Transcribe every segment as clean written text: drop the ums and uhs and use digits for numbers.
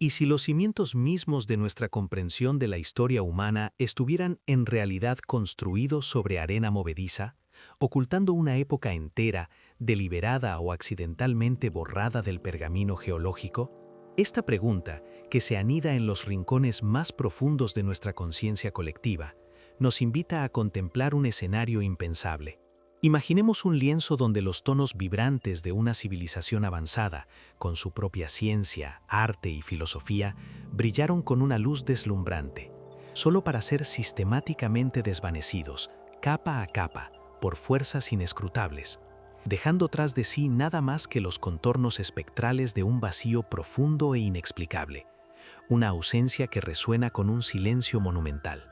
¿Y si los cimientos mismos de nuestra comprensión de la historia humana estuvieran en realidad construidos sobre arena movediza, ocultando una época entera, deliberada o accidentalmente borrada del pergamino geológico? Esta pregunta, que se anida en los rincones más profundos de nuestra conciencia colectiva, nos invita a contemplar un escenario impensable. Imaginemos un lienzo donde los tonos vibrantes de una civilización avanzada, con su propia ciencia, arte y filosofía, brillaron con una luz deslumbrante, solo para ser sistemáticamente desvanecidos, capa a capa, por fuerzas inescrutables, dejando tras de sí nada más que los contornos espectrales de un vacío profundo e inexplicable, una ausencia que resuena con un silencio monumental.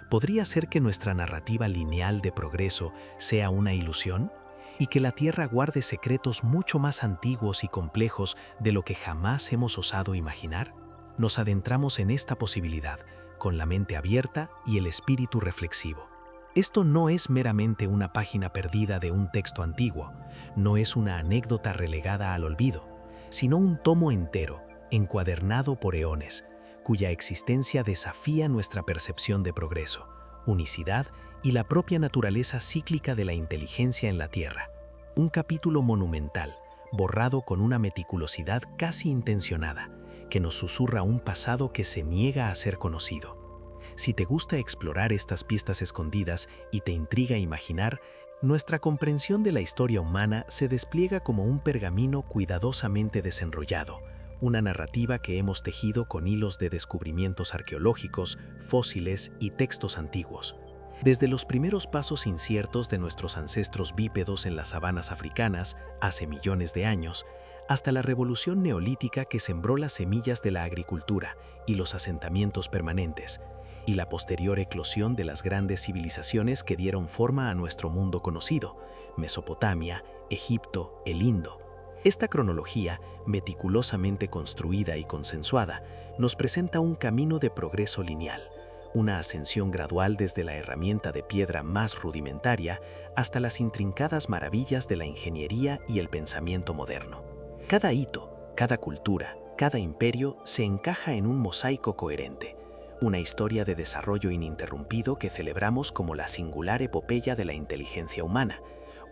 ¿Podría ser que nuestra narrativa lineal de progreso sea una ilusión? ¿Y que la Tierra guarde secretos mucho más antiguos y complejos de lo que jamás hemos osado imaginar? Nos adentramos en esta posibilidad, con la mente abierta y el espíritu reflexivo. Esto no es meramente una página perdida de un texto antiguo, no es una anécdota relegada al olvido, sino un tomo entero, encuadernado por eones, cuya existencia desafía nuestra percepción de progreso, unicidad y la propia naturaleza cíclica de la inteligencia en la Tierra. Un capítulo monumental, borrado con una meticulosidad casi intencionada, que nos susurra un pasado que se niega a ser conocido. Si te gusta explorar estas pistas escondidas y te intriga imaginar, nuestra comprensión de la historia humana se despliega como un pergamino cuidadosamente desenrollado, una narrativa que hemos tejido con hilos de descubrimientos arqueológicos, fósiles y textos antiguos. Desde los primeros pasos inciertos de nuestros ancestros bípedos en las sabanas africanas, hace millones de años, hasta la revolución neolítica que sembró las semillas de la agricultura y los asentamientos permanentes, y la posterior eclosión de las grandes civilizaciones que dieron forma a nuestro mundo conocido, Mesopotamia, Egipto, el Indo. Esta cronología, meticulosamente construida y consensuada, nos presenta un camino de progreso lineal, una ascensión gradual desde la herramienta de piedra más rudimentaria hasta las intrincadas maravillas de la ingeniería y el pensamiento moderno. Cada hito, cada cultura, cada imperio se encaja en un mosaico coherente, una historia de desarrollo ininterrumpido que celebramos como la singular epopeya de la inteligencia humana,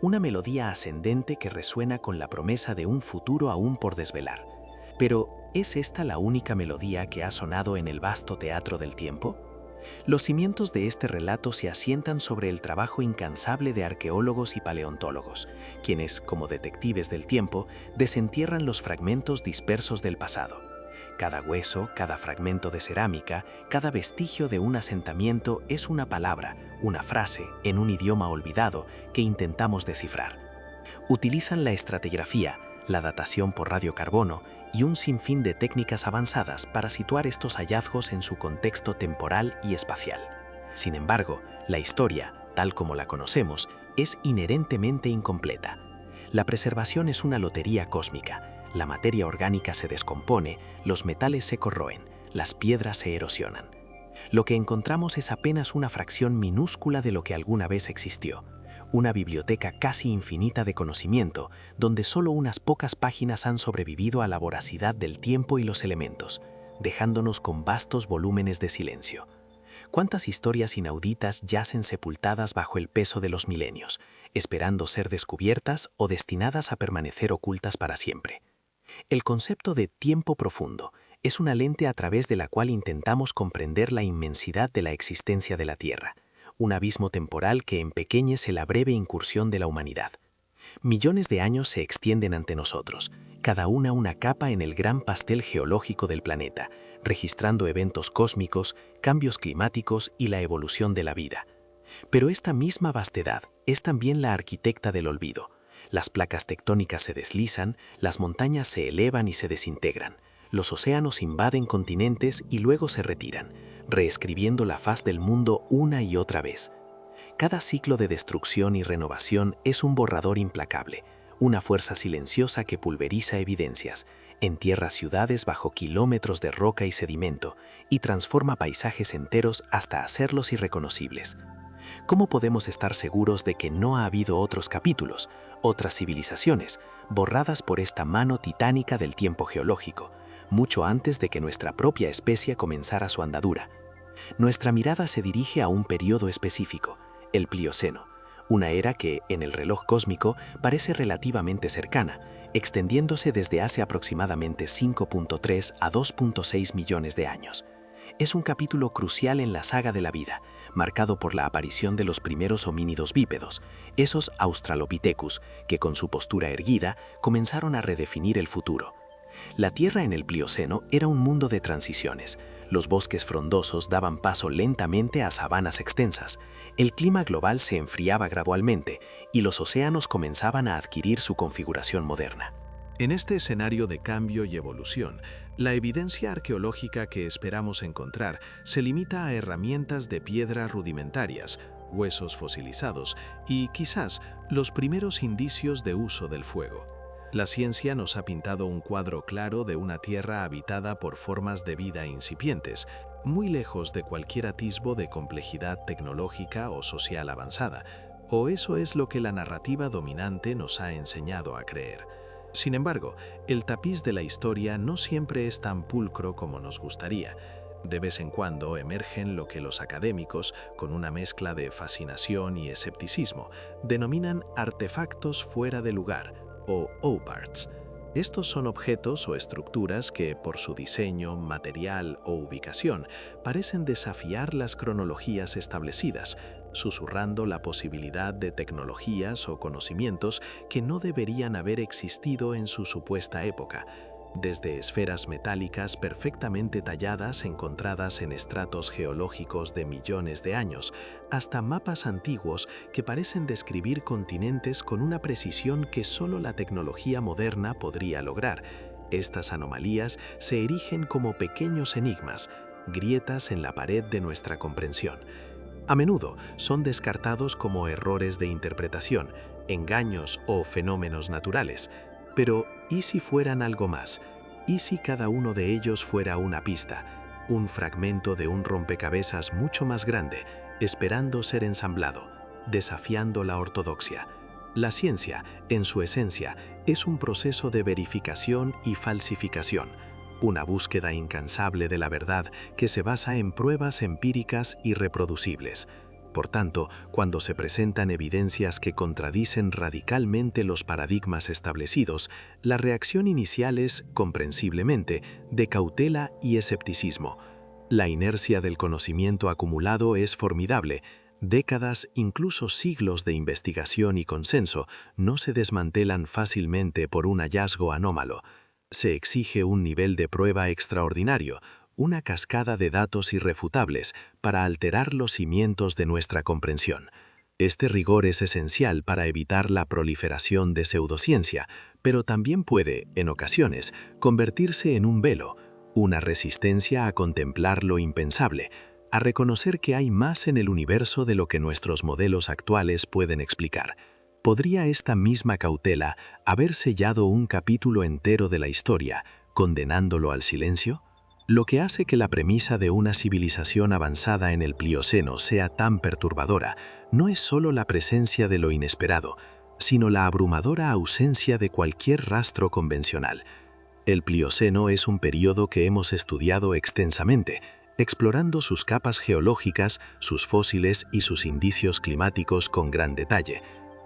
una melodía ascendente que resuena con la promesa de un futuro aún por desvelar. Pero, ¿es esta la única melodía que ha sonado en el vasto teatro del tiempo? Los cimientos de este relato se asientan sobre el trabajo incansable de arqueólogos y paleontólogos, quienes, como detectives del tiempo, desentierran los fragmentos dispersos del pasado. Cada hueso, cada fragmento de cerámica, cada vestigio de un asentamiento es una palabra, una frase, en un idioma olvidado que intentamos descifrar. Utilizan la estratigrafía, la datación por radiocarbono y un sinfín de técnicas avanzadas para situar estos hallazgos en su contexto temporal y espacial. Sin embargo, la historia, tal como la conocemos, es inherentemente incompleta. La preservación es una lotería cósmica. La materia orgánica se descompone, los metales se corroen, las piedras se erosionan. Lo que encontramos es apenas una fracción minúscula de lo que alguna vez existió, una biblioteca casi infinita de conocimiento, donde solo unas pocas páginas han sobrevivido a la voracidad del tiempo y los elementos, dejándonos con vastos volúmenes de silencio. ¿Cuántas historias inauditas yacen sepultadas bajo el peso de los milenios, esperando ser descubiertas o destinadas a permanecer ocultas para siempre? El concepto de tiempo profundo es una lente a través de la cual intentamos comprender la inmensidad de la existencia de la Tierra, un abismo temporal que empequeñece la breve incursión de la humanidad. Millones de años se extienden ante nosotros, cada una capa en el gran pastel geológico del planeta, registrando eventos cósmicos, cambios climáticos y la evolución de la vida. Pero esta misma vastedad es también la arquitecta del olvido. Las placas tectónicas se deslizan, las montañas se elevan y se desintegran, los océanos invaden continentes y luego se retiran, reescribiendo la faz del mundo una y otra vez. Cada ciclo de destrucción y renovación es un borrador implacable, una fuerza silenciosa que pulveriza evidencias, entierra ciudades bajo kilómetros de roca y sedimento y transforma paisajes enteros hasta hacerlos irreconocibles. ¿Cómo podemos estar seguros de que no ha habido otros capítulos, otras civilizaciones, borradas por esta mano titánica del tiempo geológico, mucho antes de que nuestra propia especie comenzara su andadura. Nuestra mirada se dirige a un periodo específico, el Plioceno, una era que, en el reloj cósmico, parece relativamente cercana, extendiéndose desde hace aproximadamente 5.3 a 2.6 millones de años. Es un capítulo crucial en la saga de la vida, marcado por la aparición de los primeros homínidos bípedos, esos Australopithecus, que con su postura erguida comenzaron a redefinir el futuro. La Tierra en el Plioceno era un mundo de transiciones. Los bosques frondosos daban paso lentamente a sabanas extensas, el clima global se enfriaba gradualmente y los océanos comenzaban a adquirir su configuración moderna. En este escenario de cambio y evolución, la evidencia arqueológica que esperamos encontrar se limita a herramientas de piedra rudimentarias, huesos fosilizados y, quizás, los primeros indicios de uso del fuego. La ciencia nos ha pintado un cuadro claro de una Tierra habitada por formas de vida incipientes, muy lejos de cualquier atisbo de complejidad tecnológica o social avanzada, o eso es lo que la narrativa dominante nos ha enseñado a creer. Sin embargo, el tapiz de la historia no siempre es tan pulcro como nos gustaría. De vez en cuando emergen lo que los académicos, con una mezcla de fascinación y escepticismo, denominan artefactos fuera de lugar, o OPARTs. Estos son objetos o estructuras que, por su diseño, material o ubicación, parecen desafiar las cronologías establecidas, susurrando la posibilidad de tecnologías o conocimientos que no deberían haber existido en su supuesta época, desde esferas metálicas perfectamente talladas encontradas en estratos geológicos de millones de años, hasta mapas antiguos que parecen describir continentes con una precisión que solo la tecnología moderna podría lograr. Estas anomalías se erigen como pequeños enigmas, grietas en la pared de nuestra comprensión. A menudo son descartados como errores de interpretación, engaños o fenómenos naturales. Pero, ¿y si fueran algo más? ¿Y si cada uno de ellos fuera una pista, un fragmento de un rompecabezas mucho más grande, esperando ser ensamblado, desafiando la ortodoxia? La ciencia, en su esencia, es un proceso de verificación y falsificación, una búsqueda incansable de la verdad que se basa en pruebas empíricas y reproducibles. Por tanto, cuando se presentan evidencias que contradicen radicalmente los paradigmas establecidos, la reacción inicial es, comprensiblemente, de cautela y escepticismo. La inercia del conocimiento acumulado es formidable. Décadas, incluso siglos de investigación y consenso no se desmantelan fácilmente por un hallazgo anómalo. Se exige un nivel de prueba extraordinario, una cascada de datos irrefutables para alterar los cimientos de nuestra comprensión. Este rigor es esencial para evitar la proliferación de pseudociencia, pero también puede, en ocasiones, convertirse en un velo, una resistencia a contemplar lo impensable, a reconocer que hay más en el universo de lo que nuestros modelos actuales pueden explicar. ¿Podría esta misma cautela haber sellado un capítulo entero de la historia, condenándolo al silencio? Lo que hace que la premisa de una civilización avanzada en el Plioceno sea tan perturbadora no es solo la presencia de lo inesperado, sino la abrumadora ausencia de cualquier rastro convencional. El Plioceno es un período que hemos estudiado extensamente, explorando sus capas geológicas, sus fósiles y sus indicios climáticos con gran detalle.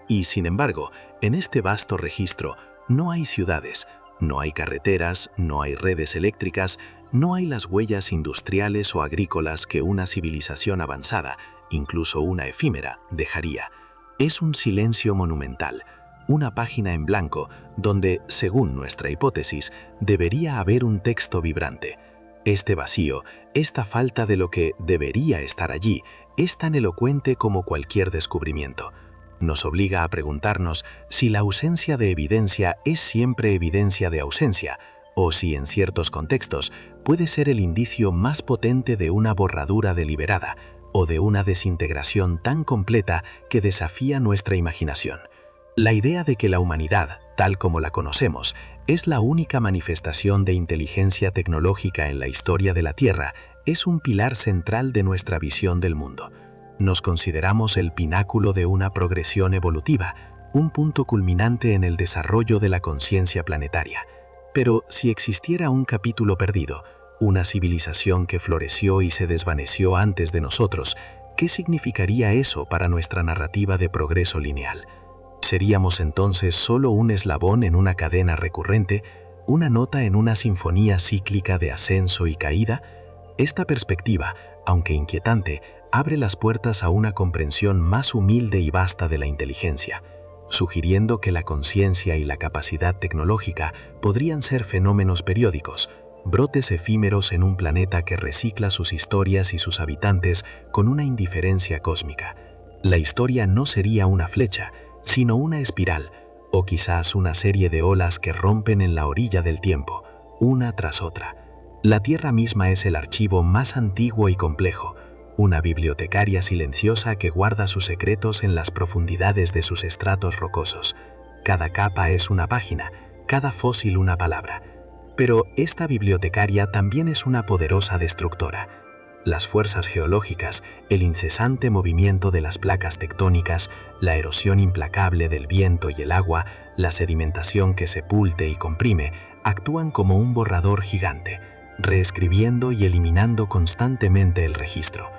Y, sin embargo, en este vasto registro no hay ciudades, no hay carreteras, no hay redes eléctricas, no hay las huellas industriales o agrícolas que una civilización avanzada, incluso una efímera, dejaría. Es un silencio monumental, una página en blanco donde, según nuestra hipótesis, debería haber un texto vibrante. Este vacío, esta falta de lo que debería estar allí, es tan elocuente como cualquier descubrimiento. Nos obliga a preguntarnos si la ausencia de evidencia es siempre evidencia de ausencia, o si en ciertos contextos puede ser el indicio más potente de una borradura deliberada o de una desintegración tan completa que desafía nuestra imaginación. La idea de que la humanidad, tal como la conocemos, es la única manifestación de inteligencia tecnológica en la historia de la Tierra es un pilar central de nuestra visión del mundo. Nos consideramos el pináculo de una progresión evolutiva, un punto culminante en el desarrollo de la conciencia planetaria. Pero si existiera un capítulo perdido, una civilización que floreció y se desvaneció antes de nosotros, ¿qué significaría eso para nuestra narrativa de progreso lineal? ¿Seríamos entonces solo un eslabón en una cadena recurrente, una nota en una sinfonía cíclica de ascenso y caída? Esta perspectiva, aunque inquietante, abre las puertas a una comprensión más humilde y vasta de la inteligencia, sugiriendo que la conciencia y la capacidad tecnológica podrían ser fenómenos periódicos, brotes efímeros en un planeta que recicla sus historias y sus habitantes con una indiferencia cósmica. La historia no sería una flecha, sino una espiral, o quizás una serie de olas que rompen en la orilla del tiempo, una tras otra. La Tierra misma es el archivo más antiguo y complejo, una bibliotecaria silenciosa que guarda sus secretos en las profundidades de sus estratos rocosos. Cada capa es una página, cada fósil una palabra. Pero esta bibliotecaria también es una poderosa destructora. Las fuerzas geológicas, el incesante movimiento de las placas tectónicas, la erosión implacable del viento y el agua, la sedimentación que sepulta y comprime, actúan como un borrador gigante, reescribiendo y eliminando constantemente el registro.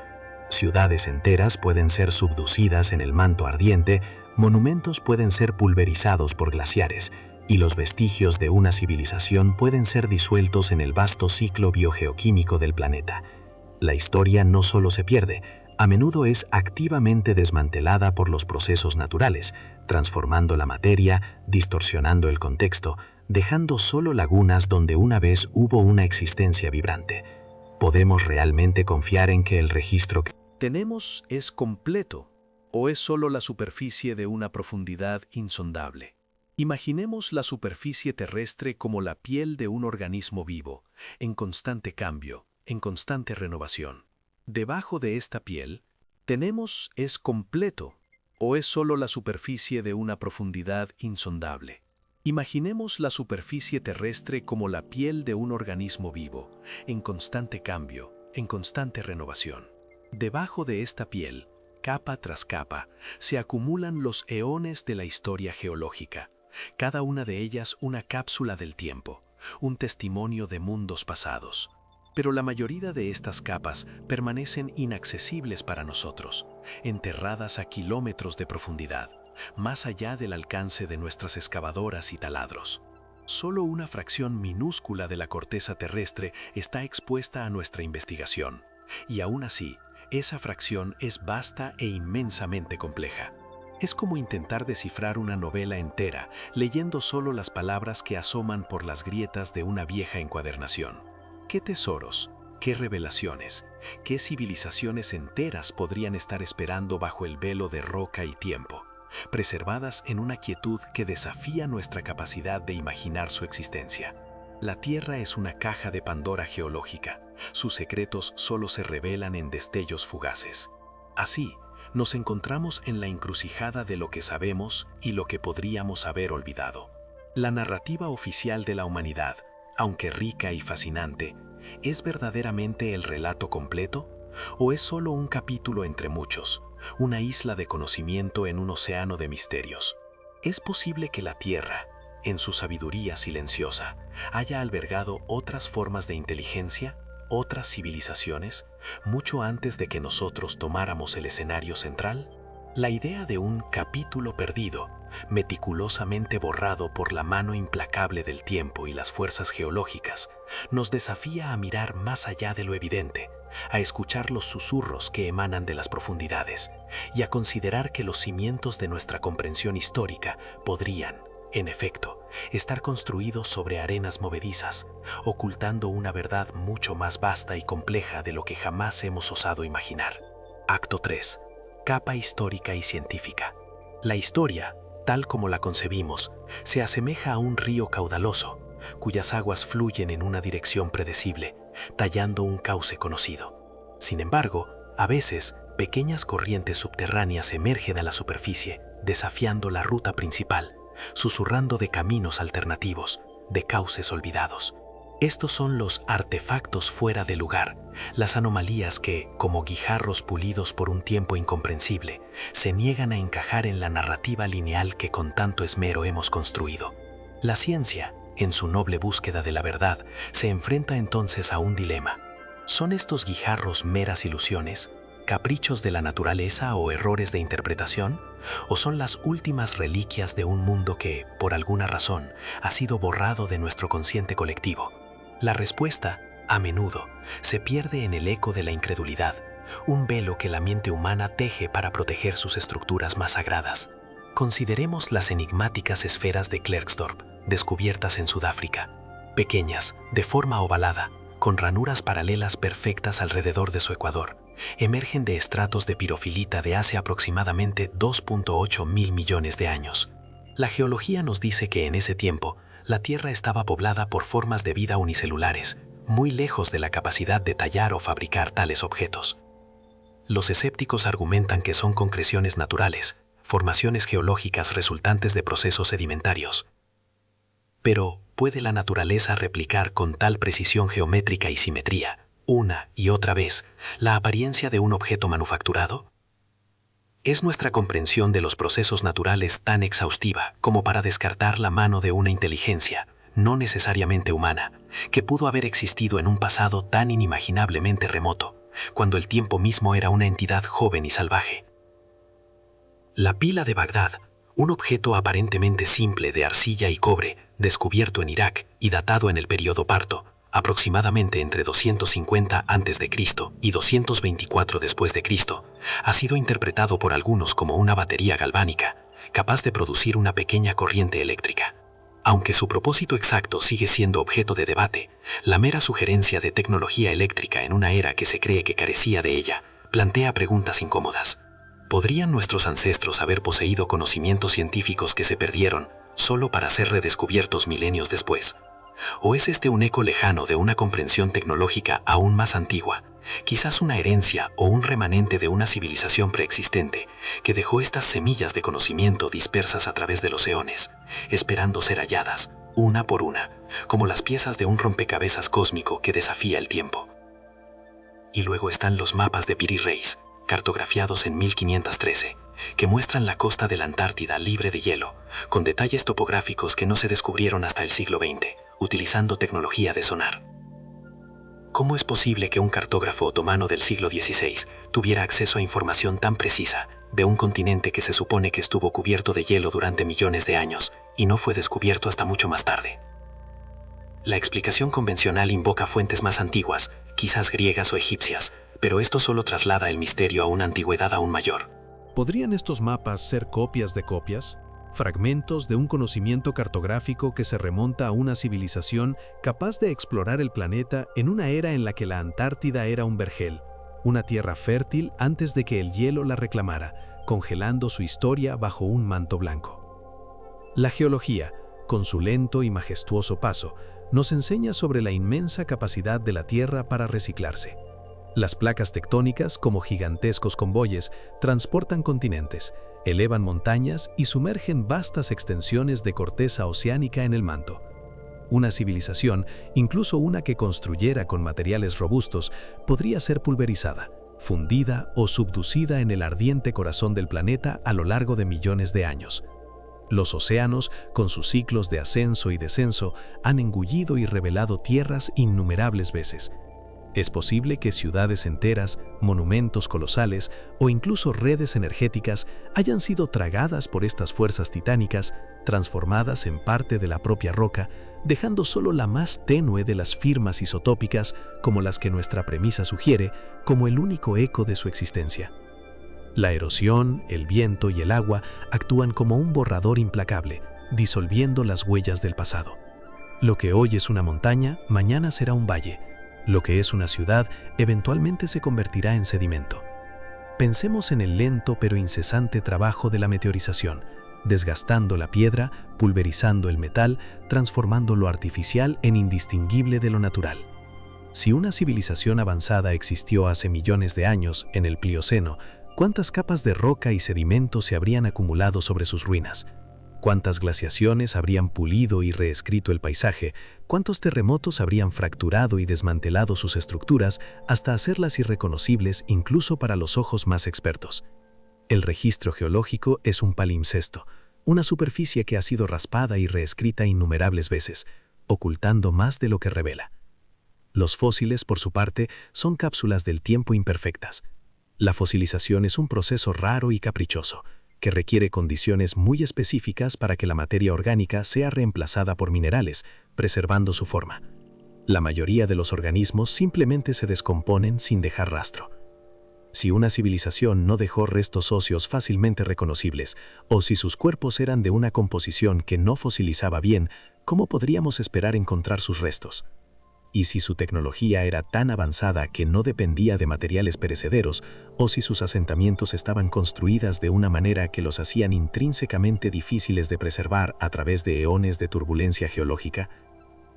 Ciudades enteras pueden ser subducidas en el manto ardiente, monumentos pueden ser pulverizados por glaciares, y los vestigios de una civilización pueden ser disueltos en el vasto ciclo biogeoquímico del planeta. La historia no solo se pierde, a menudo es activamente desmantelada por los procesos naturales, transformando la materia, distorsionando el contexto, dejando solo lagunas donde una vez hubo una existencia vibrante. ¿Podemos realmente confiar en que el registro que tenemos es completo o es solo la superficie de una profundidad insondable? Imaginemos la superficie terrestre como la piel de un organismo vivo, en constante cambio, en constante renovación. Debajo de esta piel, ¿tenemos es completo o es solo la superficie de una profundidad insondable? Imaginemos la superficie terrestre como la piel de un organismo vivo, en constante cambio, en constante renovación. Debajo de esta piel, capa tras capa, se acumulan los eones de la historia geológica, cada una de ellas una cápsula del tiempo, un testimonio de mundos pasados. Pero la mayoría de estas capas permanecen inaccesibles para nosotros, enterradas a kilómetros de profundidad, más allá del alcance de nuestras excavadoras y taladros. Solo una fracción minúscula de la corteza terrestre está expuesta a nuestra investigación, y aún así, esa fracción es vasta e inmensamente compleja. Es como intentar descifrar una novela entera leyendo solo las palabras que asoman por las grietas de una vieja encuadernación. ¿Qué tesoros, qué revelaciones, qué civilizaciones enteras podrían estar esperando bajo el velo de roca y tiempo, preservadas en una quietud que desafía nuestra capacidad de imaginar su existencia? La Tierra es una caja de Pandora geológica. Sus secretos solo se revelan en destellos fugaces. Así, nos encontramos en la encrucijada de lo que sabemos y lo que podríamos haber olvidado. La narrativa oficial de la humanidad, aunque rica y fascinante, ¿es verdaderamente el relato completo? ¿O es solo un capítulo entre muchos, una isla de conocimiento en un océano de misterios? ¿Es posible que la Tierra, en su sabiduría silenciosa, haya albergado otras formas de inteligencia, otras civilizaciones, mucho antes de que nosotros tomáramos el escenario central? La idea de un capítulo perdido, meticulosamente borrado por la mano implacable del tiempo y las fuerzas geológicas, nos desafía a mirar más allá de lo evidente, a escuchar los susurros que emanan de las profundidades y a considerar que los cimientos de nuestra comprensión histórica podrían, en efecto, estar construidos sobre arenas movedizas, ocultando una verdad mucho más vasta y compleja de lo que jamás hemos osado imaginar. Acto 3. Capa histórica y científica. La historia, tal como la concebimos, se asemeja a un río caudaloso, cuyas aguas fluyen en una dirección predecible, tallando un cauce conocido. Sin embargo, a veces, pequeñas corrientes subterráneas emergen a la superficie, desafiando la ruta principal, susurrando de caminos alternativos, de cauces olvidados. Estos son los artefactos fuera de lugar, las anomalías que, como guijarros pulidos por un tiempo incomprensible, se niegan a encajar en la narrativa lineal que con tanto esmero hemos construido. La ciencia, en su noble búsqueda de la verdad, se enfrenta entonces a un dilema. ¿Son estos guijarros meras ilusiones, caprichos de la naturaleza o errores de interpretación? ¿O son las últimas reliquias de un mundo que, por alguna razón, ha sido borrado de nuestro consciente colectivo? La respuesta, a menudo, se pierde en el eco de la incredulidad, un velo que la mente humana teje para proteger sus estructuras más sagradas. Consideremos las enigmáticas esferas de Klerksdorp, descubiertas en Sudáfrica. Pequeñas, de forma ovalada, con ranuras paralelas perfectas alrededor de su ecuador, emergen de estratos de pirofilita de hace aproximadamente 2.8 mil millones de años. La geología nos dice que en ese tiempo, la Tierra estaba poblada por formas de vida unicelulares, muy lejos de la capacidad de tallar o fabricar tales objetos. Los escépticos argumentan que son concreciones naturales, formaciones geológicas resultantes de procesos sedimentarios. Pero, ¿puede la naturaleza replicar con tal precisión geométrica y simetría, una y otra vez, la apariencia de un objeto manufacturado? ¿Es nuestra comprensión de los procesos naturales tan exhaustiva como para descartar la mano de una inteligencia, no necesariamente humana, que pudo haber existido en un pasado tan inimaginablemente remoto, cuando el tiempo mismo era una entidad joven y salvaje? La pila de Bagdad, un objeto aparentemente simple de arcilla y cobre, descubierto en Irak y datado en el período Parto, aproximadamente entre 250 a.C. y 224 después de Cristo, ha sido interpretado por algunos como una batería galvánica, capaz de producir una pequeña corriente eléctrica. Aunque su propósito exacto sigue siendo objeto de debate, la mera sugerencia de tecnología eléctrica en una era que se cree que carecía de ella, plantea preguntas incómodas. ¿Podrían nuestros ancestros haber poseído conocimientos científicos que se perdieron solo para ser redescubiertos milenios después? ¿O es este un eco lejano de una comprensión tecnológica aún más antigua, quizás una herencia o un remanente de una civilización preexistente que dejó estas semillas de conocimiento dispersas a través de los eones, esperando ser halladas, una por una, como las piezas de un rompecabezas cósmico que desafía el tiempo? Y luego están los mapas de Piri Reis, cartografiados en 1513, que muestran la costa de la Antártida libre de hielo, con detalles topográficos que no se descubrieron hasta el siglo XX, utilizando tecnología de sonar. ¿Cómo es posible que un cartógrafo otomano del siglo XVI tuviera acceso a información tan precisa de un continente que se supone que estuvo cubierto de hielo durante millones de años y no fue descubierto hasta mucho más tarde? La explicación convencional invoca fuentes más antiguas, quizás griegas o egipcias, pero esto solo traslada el misterio a una antigüedad aún mayor. ¿Podrían estos mapas ser copias de copias? Fragmentos de un conocimiento cartográfico que se remonta a una civilización capaz de explorar el planeta en una era en la que la Antártida era un vergel, una tierra fértil antes de que el hielo la reclamara, congelando su historia bajo un manto blanco. La geología, con su lento y majestuoso paso, nos enseña sobre la inmensa capacidad de la Tierra para reciclarse. Las placas tectónicas, como gigantescos convoyes, transportan continentes, elevan montañas y sumergen vastas extensiones de corteza oceánica en el manto. Una civilización, incluso una que construyera con materiales robustos, podría ser pulverizada, fundida o subducida en el ardiente corazón del planeta a lo largo de millones de años. Los océanos, con sus ciclos de ascenso y descenso, han engullido y revelado tierras innumerables veces. Es posible que ciudades enteras, monumentos colosales o incluso redes energéticas hayan sido tragadas por estas fuerzas titánicas, transformadas en parte de la propia roca, dejando solo la más tenue de las firmas isotópicas, como las que nuestra premisa sugiere, como el único eco de su existencia. La erosión, el viento y el agua actúan como un borrador implacable, disolviendo las huellas del pasado. Lo que hoy es una montaña, mañana será un valle. Lo que es una ciudad eventualmente se convertirá en sedimento. Pensemos en el lento pero incesante trabajo de la meteorización, desgastando la piedra, pulverizando el metal, transformando lo artificial en indistinguible de lo natural. Si una civilización avanzada existió hace millones de años, en el Plioceno, ¿cuántas capas de roca y sedimento se habrían acumulado sobre sus ruinas? ¿Cuántas glaciaciones habrían pulido y reescrito el paisaje? ¿Cuántos terremotos habrían fracturado y desmantelado sus estructuras hasta hacerlas irreconocibles incluso para los ojos más expertos? El registro geológico es un palimpsesto, una superficie que ha sido raspada y reescrita innumerables veces, ocultando más de lo que revela. Los fósiles, por su parte, son cápsulas del tiempo imperfectas. La fosilización es un proceso raro y caprichoso, que requiere condiciones muy específicas para que la materia orgánica sea reemplazada por minerales, preservando su forma. La mayoría de los organismos simplemente se descomponen sin dejar rastro. Si una civilización no dejó restos óseos fácilmente reconocibles, o si sus cuerpos eran de una composición que no fosilizaba bien, ¿cómo podríamos esperar encontrar sus restos? Y si su tecnología era tan avanzada que no dependía de materiales perecederos, o si sus asentamientos estaban construidas de una manera que los hacían intrínsecamente difíciles de preservar a través de eones de turbulencia geológica.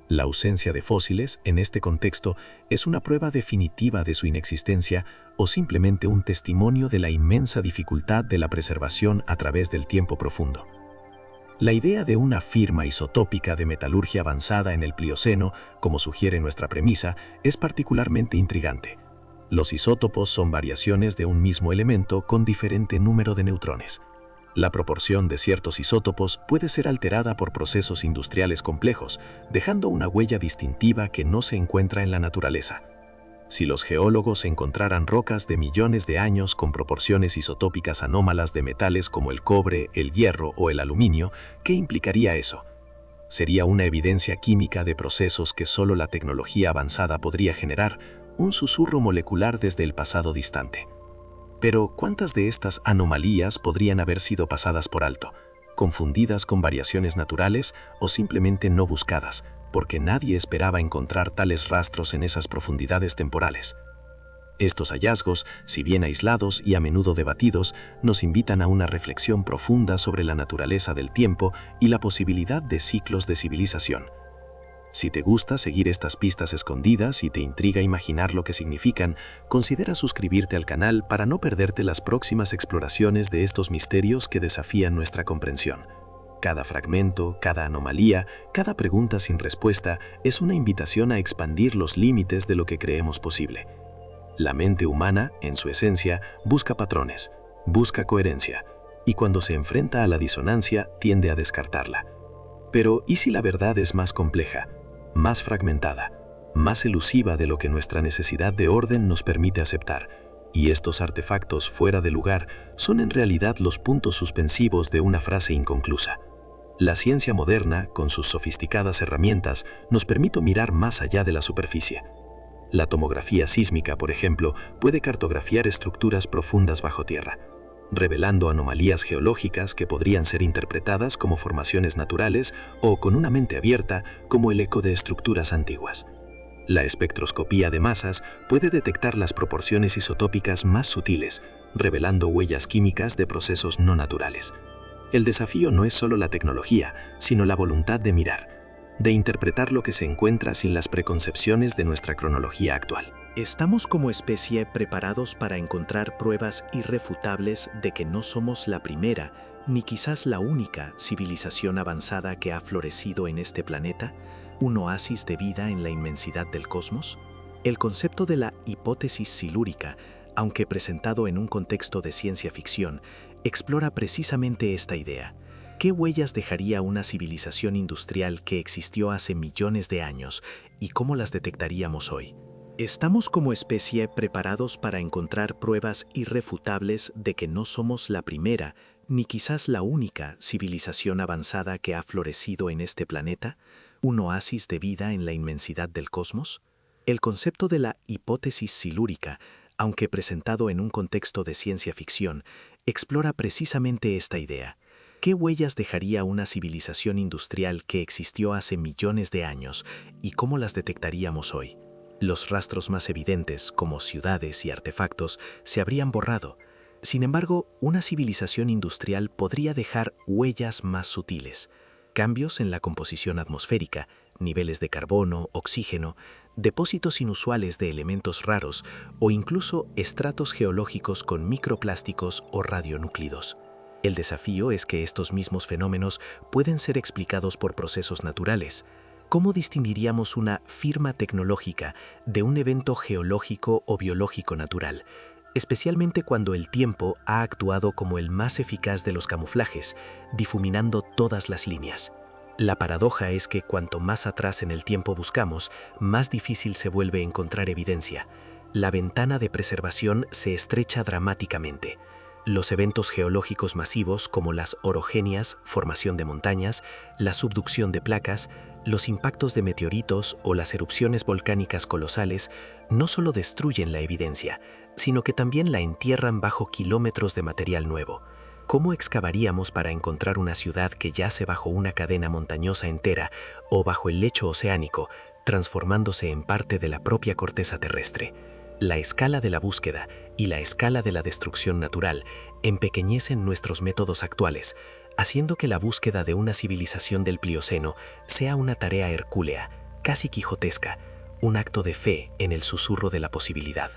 La ausencia de fósiles, en este contexto, es una prueba definitiva de su inexistencia o simplemente un testimonio de la inmensa dificultad de la preservación a través del tiempo profundo. La idea de una firma isotópica de metalurgia avanzada en el Plioceno, como sugiere nuestra premisa, es particularmente intrigante. Los isótopos son variaciones de un mismo elemento con diferente número de neutrones. La proporción de ciertos isótopos puede ser alterada por procesos industriales complejos, dejando una huella distintiva que no se encuentra en la naturaleza. Si los geólogos encontraran rocas de millones de años con proporciones isotópicas anómalas de metales como el cobre, el hierro o el aluminio, ¿qué implicaría eso? Sería una evidencia química de procesos que solo la tecnología avanzada podría generar, un susurro molecular desde el pasado distante. Pero, ¿cuántas de estas anomalías podrían haber sido pasadas por alto, confundidas con variaciones naturales o simplemente no buscadas, porque nadie esperaba encontrar tales rastros en esas profundidades temporales? Estos hallazgos, si bien aislados y a menudo debatidos, nos invitan a una reflexión profunda sobre la naturaleza del tiempo y la posibilidad de ciclos de civilización. Si te gusta seguir estas pistas escondidas y te intriga imaginar lo que significan, considera suscribirte al canal para no perderte las próximas exploraciones de estos misterios que desafían nuestra comprensión. Cada fragmento, cada anomalía, cada pregunta sin respuesta es una invitación a expandir los límites de lo que creemos posible. La mente humana, en su esencia, busca patrones, busca coherencia, y cuando se enfrenta a la disonancia, tiende a descartarla. Pero, ¿y si la verdad es más compleja, más fragmentada, más elusiva de lo que nuestra necesidad de orden nos permite aceptar? Y estos artefactos fuera de lugar son en realidad los puntos suspensivos de una frase inconclusa. La ciencia moderna, con sus sofisticadas herramientas, nos permite mirar más allá de la superficie. La tomografía sísmica, por ejemplo, puede cartografiar estructuras profundas bajo tierra, revelando anomalías geológicas que podrían ser interpretadas como formaciones naturales o, con una mente abierta, como el eco de estructuras antiguas. La espectroscopía de masas puede detectar las proporciones isotópicas más sutiles, revelando huellas químicas de procesos no naturales. El desafío no es solo la tecnología, sino la voluntad de mirar, de interpretar lo que se encuentra sin las preconcepciones de nuestra cronología actual. ¿Estamos como especie preparados para encontrar pruebas irrefutables de que no somos la primera, ni quizás la única civilización avanzada que ha florecido en este planeta? ¿Un oasis de vida en la inmensidad del cosmos? El concepto de la hipótesis silúrica, aunque presentado en un contexto de ciencia ficción, explora precisamente esta idea. ¿Qué huellas dejaría una civilización industrial que existió hace millones de años y cómo las detectaríamos hoy? ¿Estamos como especie preparados para encontrar pruebas irrefutables de que no somos la primera, ni quizás la única civilización avanzada que ha florecido en este planeta? ¿Un oasis de vida en la inmensidad del cosmos? El concepto de la hipótesis silúrica, aunque presentado en un contexto de ciencia ficción, explora precisamente esta idea. ¿Qué huellas dejaría una civilización industrial que existió hace millones de años y cómo las detectaríamos hoy? Los rastros más evidentes, como ciudades y artefactos, se habrían borrado. Sin embargo, una civilización industrial podría dejar huellas más sutiles. Cambios en la composición atmosférica, niveles de carbono, oxígeno, depósitos inusuales de elementos raros o incluso estratos geológicos con microplásticos o radionúclidos. El desafío es que estos mismos fenómenos pueden ser explicados por procesos naturales. ¿Cómo distinguiríamos una firma tecnológica de un evento geológico o biológico natural, especialmente cuando el tiempo ha actuado como el más eficaz de los camuflajes, difuminando todas las líneas? La paradoja es que cuanto más atrás en el tiempo buscamos, más difícil se vuelve encontrar evidencia. La ventana de preservación se estrecha dramáticamente. Los eventos geológicos masivos como las orogenias, formación de montañas, la subducción de placas, los impactos de meteoritos o las erupciones volcánicas colosales no solo destruyen la evidencia, sino que también la entierran bajo kilómetros de material nuevo. ¿Cómo excavaríamos para encontrar una ciudad que yace bajo una cadena montañosa entera o bajo el lecho oceánico, transformándose en parte de la propia corteza terrestre? La escala de la búsqueda y la escala de la destrucción natural empequeñecen nuestros métodos actuales, haciendo que la búsqueda de una civilización del Plioceno sea una tarea hercúlea, casi quijotesca, un acto de fe en el susurro de la posibilidad.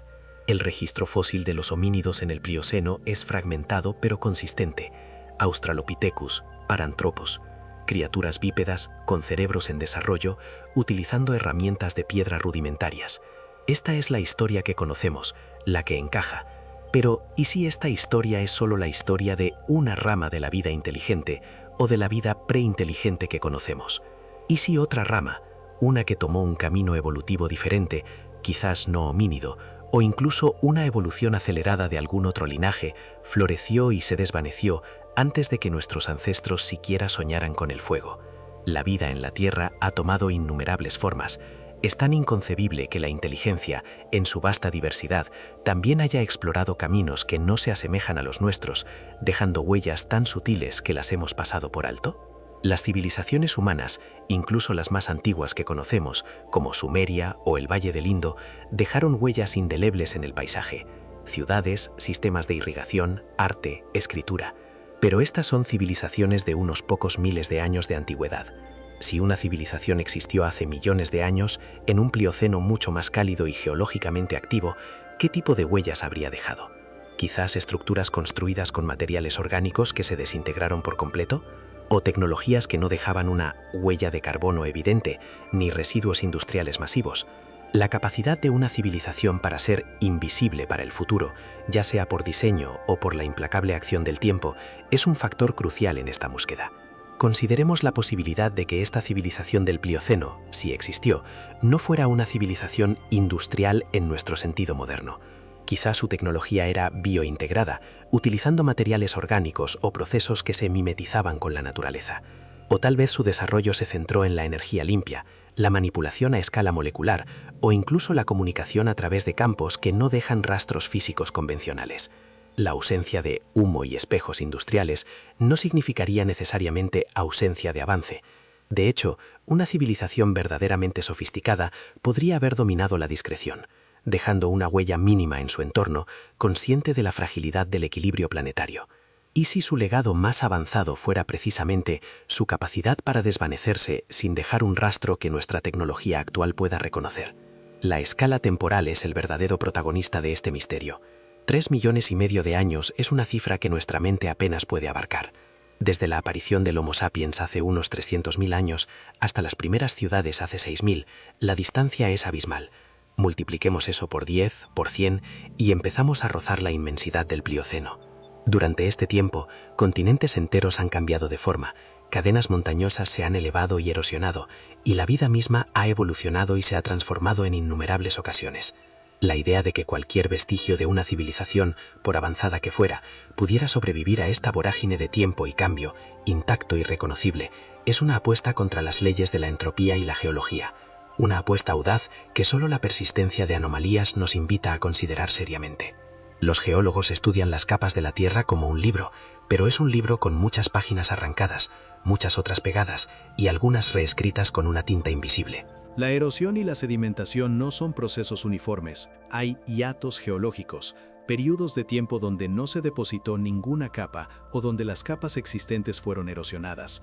El registro fósil de los homínidos en el Plioceno es fragmentado pero consistente. Australopithecus, Paranthropus, criaturas bípedas con cerebros en desarrollo, utilizando herramientas de piedra rudimentarias. Esta es la historia que conocemos, la que encaja. Pero, ¿y si esta historia es solo la historia de una rama de la vida inteligente o de la vida preinteligente que conocemos? ¿Y si otra rama, una que tomó un camino evolutivo diferente, quizás no homínido, o incluso una evolución acelerada de algún otro linaje, floreció y se desvaneció antes de que nuestros ancestros siquiera soñaran con el fuego? La vida en la Tierra ha tomado innumerables formas. Es tan inconcebible que la inteligencia, en su vasta diversidad, también haya explorado caminos que no se asemejan a los nuestros, dejando huellas tan sutiles que las hemos pasado por alto. Las civilizaciones humanas, incluso las más antiguas que conocemos, como Sumeria o el Valle del Indo, dejaron huellas indelebles en el paisaje: ciudades, sistemas de irrigación, arte, escritura. Pero estas son civilizaciones de unos pocos miles de años de antigüedad. Si una civilización existió hace millones de años, en un Plioceno mucho más cálido y geológicamente activo, ¿qué tipo de huellas habría dejado? ¿Quizás estructuras construidas con materiales orgánicos que se desintegraron por completo? ¿O tecnologías que no dejaban una huella de carbono evidente, ni residuos industriales masivos? La capacidad de una civilización para ser invisible para el futuro, ya sea por diseño o por la implacable acción del tiempo, es un factor crucial en esta búsqueda. Consideremos la posibilidad de que esta civilización del Plioceno, si existió, no fuera una civilización industrial en nuestro sentido moderno. Quizás su tecnología era biointegrada, utilizando materiales orgánicos o procesos que se mimetizaban con la naturaleza. O tal vez su desarrollo se centró en la energía limpia, la manipulación a escala molecular o incluso la comunicación a través de campos que no dejan rastros físicos convencionales. La ausencia de humo y espejos industriales no significaría necesariamente ausencia de avance. De hecho, una civilización verdaderamente sofisticada podría haber dominado la discreción, dejando una huella mínima en su entorno, consciente de la fragilidad del equilibrio planetario. ¿Y si su legado más avanzado fuera precisamente su capacidad para desvanecerse sin dejar un rastro que nuestra tecnología actual pueda reconocer? La escala temporal es el verdadero protagonista de este misterio. 3,5 millones de años es una cifra que nuestra mente apenas puede abarcar. Desde la aparición del Homo sapiens hace unos 300.000 años hasta las primeras ciudades hace 6.000, la distancia es abismal. Multipliquemos eso por 10, por 100 y empezamos a rozar la inmensidad del Plioceno. Durante este tiempo, continentes enteros han cambiado de forma, cadenas montañosas se han elevado y erosionado, y la vida misma ha evolucionado y se ha transformado en innumerables ocasiones. La idea de que cualquier vestigio de una civilización, por avanzada que fuera, pudiera sobrevivir a esta vorágine de tiempo y cambio, intacto y reconocible, es una apuesta contra las leyes de la entropía y la geología. Una apuesta audaz que solo la persistencia de anomalías nos invita a considerar seriamente. Los geólogos estudian las capas de la Tierra como un libro, pero es un libro con muchas páginas arrancadas, muchas otras pegadas y algunas reescritas con una tinta invisible. La erosión y la sedimentación no son procesos uniformes. Hay hiatos geológicos, periodos de tiempo donde no se depositó ninguna capa o donde las capas existentes fueron erosionadas.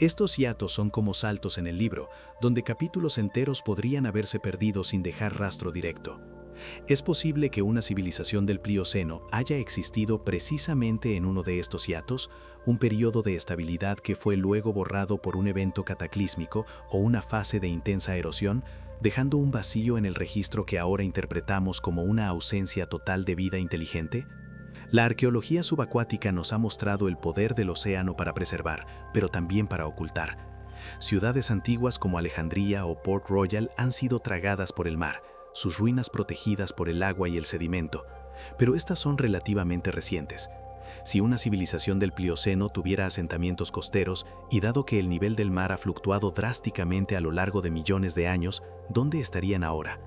Estos hiatos son como saltos en el libro, donde capítulos enteros podrían haberse perdido sin dejar rastro directo. Es posible que una civilización del Plioceno haya existido precisamente en uno de estos hiatos, un periodo de estabilidad que fue luego borrado por un evento cataclísmico o una fase de intensa erosión, dejando un vacío en el registro que ahora interpretamos como una ausencia total de vida inteligente. La arqueología subacuática nos ha mostrado el poder del océano para preservar, pero también para ocultar. Ciudades antiguas como Alejandría o Port Royal han sido tragadas por el mar, sus ruinas protegidas por el agua y el sedimento, pero estas son relativamente recientes. Si una civilización del Plioceno tuviera asentamientos costeros, y dado que el nivel del mar ha fluctuado drásticamente a lo largo de millones de años, ¿dónde estarían ahora?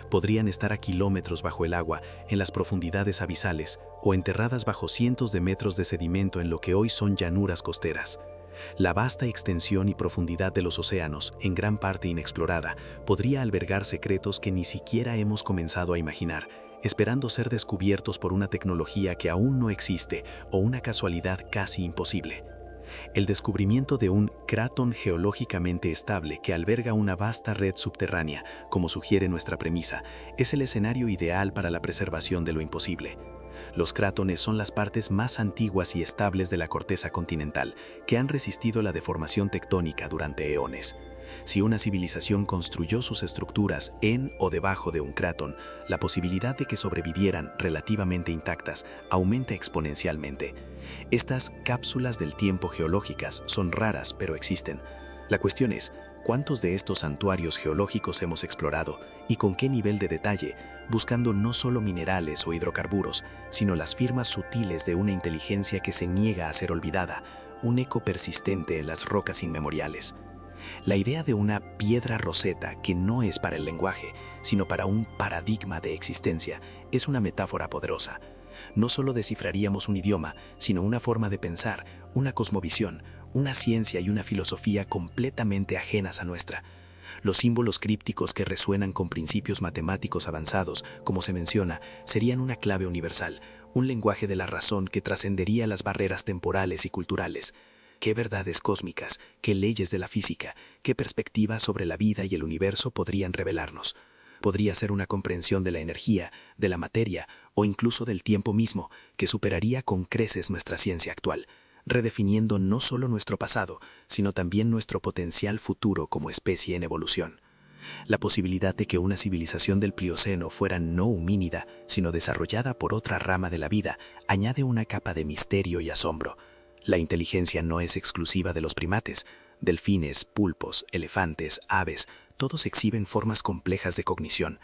Podrían estar a kilómetros bajo el agua, en las profundidades abisales, o enterradas bajo cientos de metros de sedimento en lo que hoy son llanuras costeras. La vasta extensión y profundidad de los océanos, en gran parte inexplorada, podría albergar secretos que ni siquiera hemos comenzado a imaginar, esperando ser descubiertos por una tecnología que aún no existe o una casualidad casi imposible. El descubrimiento de un cráton geológicamente estable que alberga una vasta red subterránea, como sugiere nuestra premisa, es el escenario ideal para la preservación de lo imposible. Los crátones son las partes más antiguas y estables de la corteza continental, que han resistido la deformación tectónica durante eones. Si una civilización construyó sus estructuras en o debajo de un cráton, la posibilidad de que sobrevivieran relativamente intactas aumenta exponencialmente. Estas cápsulas del tiempo geológicas son raras, pero existen. La cuestión es, ¿cuántos de estos santuarios geológicos hemos explorado y con qué nivel de detalle, buscando no solo minerales o hidrocarburos, sino las firmas sutiles de una inteligencia que se niega a ser olvidada, un eco persistente en las rocas inmemoriales? La idea de una piedra roseta que no es para el lenguaje, sino para un paradigma de existencia, es una metáfora poderosa. No solo descifraríamos un idioma, sino una forma de pensar, una cosmovisión, una ciencia y una filosofía completamente ajenas a nuestra. Los símbolos crípticos que resuenan con principios matemáticos avanzados, como se menciona, serían una clave universal, un lenguaje de la razón que trascendería las barreras temporales y culturales. ¿Qué verdades cósmicas, qué leyes de la física, qué perspectivas sobre la vida y el universo podrían revelarnos? Podría ser una comprensión de la energía, de la materia o incluso del tiempo mismo que superaría con creces nuestra ciencia actual, redefiniendo no solo nuestro pasado, sino también nuestro potencial futuro como especie en evolución. La posibilidad de que una civilización del Plioceno fuera no homínida, sino desarrollada por otra rama de la vida, añade una capa de misterio y asombro. La inteligencia no es exclusiva de los primates. Delfines, pulpos, elefantes, aves, todos exhiben formas complejas de cognición.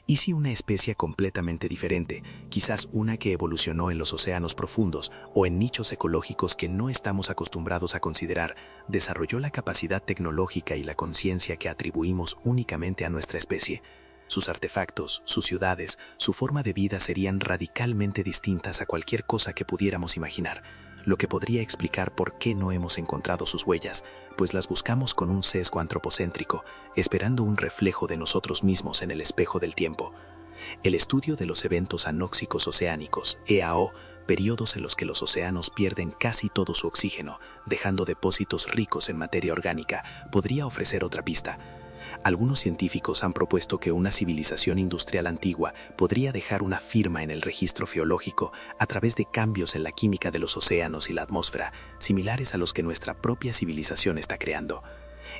¿Y si una especie completamente diferente, quizás una que evolucionó en los océanos profundos o en nichos ecológicos que no estamos acostumbrados a considerar, desarrolló la capacidad tecnológica y la conciencia que atribuimos únicamente a nuestra especie? Sus artefactos, sus ciudades, su forma de vida serían radicalmente distintas a cualquier cosa que pudiéramos imaginar, lo que podría explicar por qué no hemos encontrado sus huellas, pues las buscamos con un sesgo antropocéntrico, esperando un reflejo de nosotros mismos en el espejo del tiempo. El estudio de los eventos anóxicos oceánicos, EAO, periodos en los que los océanos pierden casi todo su oxígeno, dejando depósitos ricos en materia orgánica, podría ofrecer otra pista. Algunos científicos han propuesto que una civilización industrial antigua podría dejar una firma en el registro geológico a través de cambios en la química de los océanos y la atmósfera, similares a los que nuestra propia civilización está creando.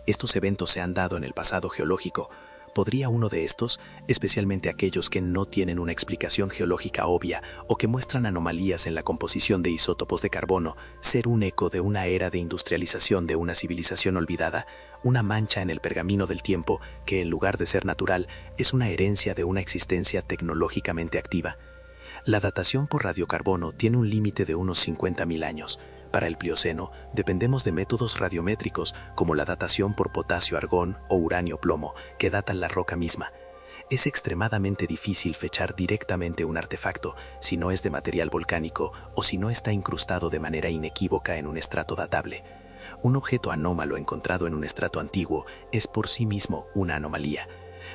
Estos eventos se han dado en el pasado geológico. ¿Podría uno de estos, especialmente aquellos que no tienen una explicación geológica obvia o que muestran anomalías en la composición de isótopos de carbono, ser un eco de una era de industrialización de una civilización olvidada, una mancha en el pergamino del tiempo que, en lugar de ser natural, es una herencia de una existencia tecnológicamente activa? La datación por radiocarbono tiene un límite de unos 50.000 años. Para el Plioceno, dependemos de métodos radiométricos como la datación por potasio-argón o uranio-plomo, que datan la roca misma. Es extremadamente difícil fechar directamente un artefacto si no es de material volcánico o si no está incrustado de manera inequívoca en un estrato datable. Un objeto anómalo encontrado en un estrato antiguo es por sí mismo una anomalía.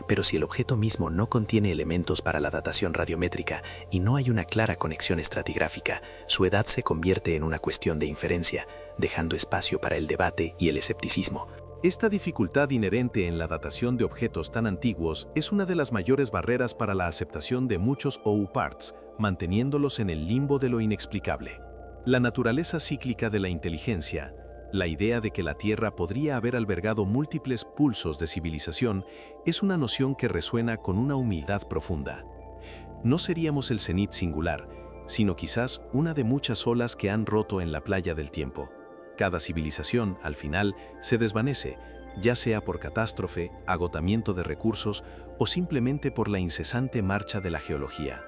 Pero si el objeto mismo no contiene elementos para la datación radiométrica y no hay una clara conexión estratigráfica, su edad se convierte en una cuestión de inferencia, dejando espacio para el debate y el escepticismo. Esta dificultad inherente en la datación de objetos tan antiguos es una de las mayores barreras para la aceptación de muchos OU-parts, manteniéndolos en el limbo de lo inexplicable. La naturaleza cíclica de la inteligencia, la idea de que la Tierra podría haber albergado múltiples pulsos de civilización, es una noción que resuena con una humildad profunda. No seríamos el cenit singular, sino quizás una de muchas olas que han roto en la playa del tiempo. Cada civilización, al final, se desvanece, ya sea por catástrofe, agotamiento de recursos o simplemente por la incesante marcha de la geología.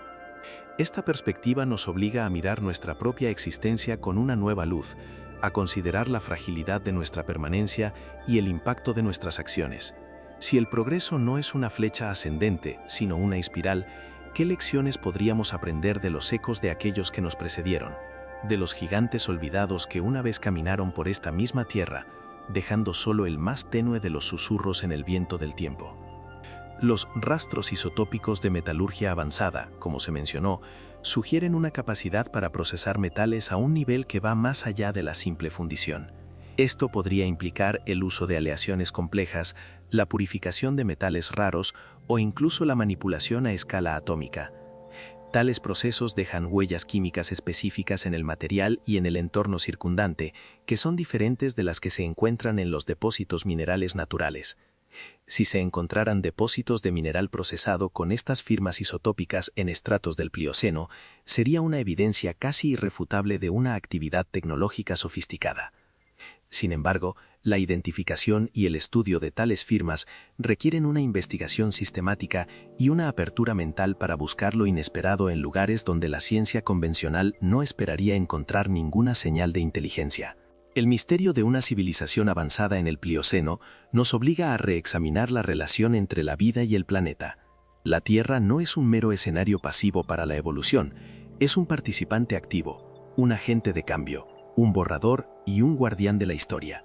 Esta perspectiva nos obliga a mirar nuestra propia existencia con una nueva luz, a considerar la fragilidad de nuestra permanencia y el impacto de nuestras acciones. Si el progreso no es una flecha ascendente, sino una espiral, ¿qué lecciones podríamos aprender de los ecos de aquellos que nos precedieron, de los gigantes olvidados que una vez caminaron por esta misma tierra, dejando solo el más tenue de los susurros en el viento del tiempo? Los rastros isotópicos de metalurgia avanzada, como se mencionó, sugieren una capacidad para procesar metales a un nivel que va más allá de la simple fundición. Esto podría implicar el uso de aleaciones complejas, la purificación de metales raros o incluso la manipulación a escala atómica. Tales procesos dejan huellas químicas específicas en el material y en el entorno circundante, que son diferentes de las que se encuentran en los depósitos minerales naturales. Si se encontraran depósitos de mineral procesado con estas firmas isotópicas en estratos del Plioceno, sería una evidencia casi irrefutable de una actividad tecnológica sofisticada. Sin embargo, la identificación y el estudio de tales firmas requieren una investigación sistemática y una apertura mental para buscar lo inesperado en lugares donde la ciencia convencional no esperaría encontrar ninguna señal de inteligencia. El misterio de una civilización avanzada en el Plioceno nos obliga a reexaminar la relación entre la vida y el planeta. La Tierra no es un mero escenario pasivo para la evolución, es un participante activo, un agente de cambio, un borrador y un guardián de la historia.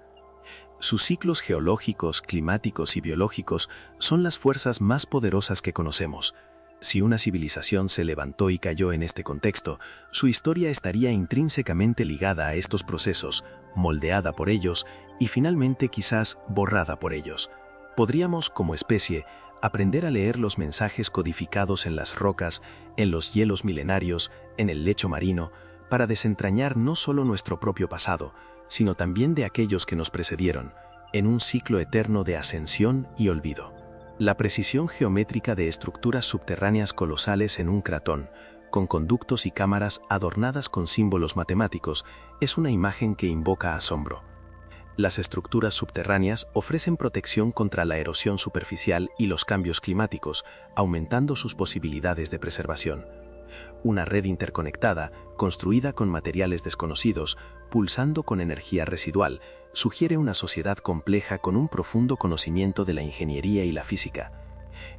Sus ciclos geológicos, climáticos y biológicos son las fuerzas más poderosas que conocemos. Si una civilización se levantó y cayó en este contexto, su historia estaría intrínsecamente ligada a estos procesos, moldeada por ellos y finalmente quizás borrada por ellos. Podríamos, como especie, aprender a leer los mensajes codificados en las rocas, en los hielos milenarios, en el lecho marino, para desentrañar no solo nuestro propio pasado, sino también de aquellos que nos precedieron, en un ciclo eterno de ascensión y olvido. La precisión geométrica de estructuras subterráneas colosales en un cratón, con conductos y cámaras adornadas con símbolos matemáticos, es una imagen que invoca asombro. Las estructuras subterráneas ofrecen protección contra la erosión superficial y los cambios climáticos, aumentando sus posibilidades de preservación. Una red interconectada, construida con materiales desconocidos, pulsando con energía residual, sugiere una sociedad compleja con un profundo conocimiento de la ingeniería y la física.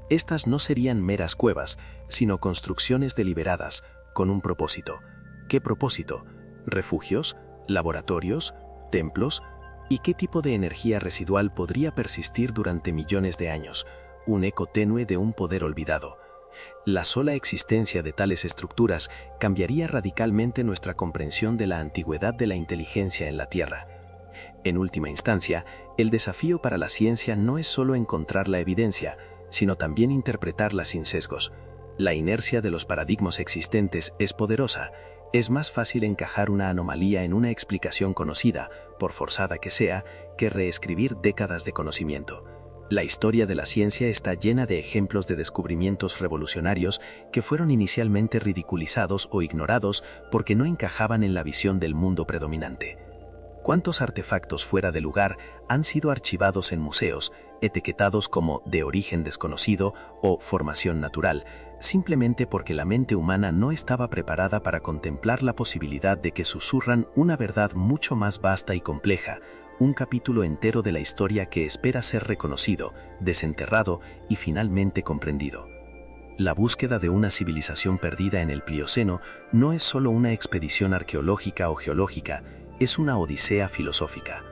Estas no serían meras cuevas, sino construcciones deliberadas, con un propósito. ¿Qué propósito? ¿Refugios? ¿Laboratorios? ¿Templos? ¿Y qué tipo de energía residual podría persistir durante millones de años? Un eco tenue de un poder olvidado. La sola existencia de tales estructuras cambiaría radicalmente nuestra comprensión de la antigüedad de la inteligencia en la Tierra. En última instancia, el desafío para la ciencia no es solo encontrar la evidencia, sino también interpretarla sin sesgos. La inercia de los paradigmas existentes es poderosa. Es más fácil encajar una anomalía en una explicación conocida, por forzada que sea, que reescribir décadas de conocimiento. La historia de la ciencia está llena de ejemplos de descubrimientos revolucionarios que fueron inicialmente ridiculizados o ignorados porque no encajaban en la visión del mundo predominante. ¿Cuántos artefactos fuera de lugar han sido archivados en museos, etiquetados como de origen desconocido o formación natural, simplemente porque la mente humana no estaba preparada para contemplar la posibilidad de que susurran una verdad mucho más vasta y compleja, un capítulo entero de la historia que espera ser reconocido, desenterrado y finalmente comprendido? La búsqueda de una civilización perdida en el Plioceno no es solo una expedición arqueológica o geológica, es una odisea filosófica.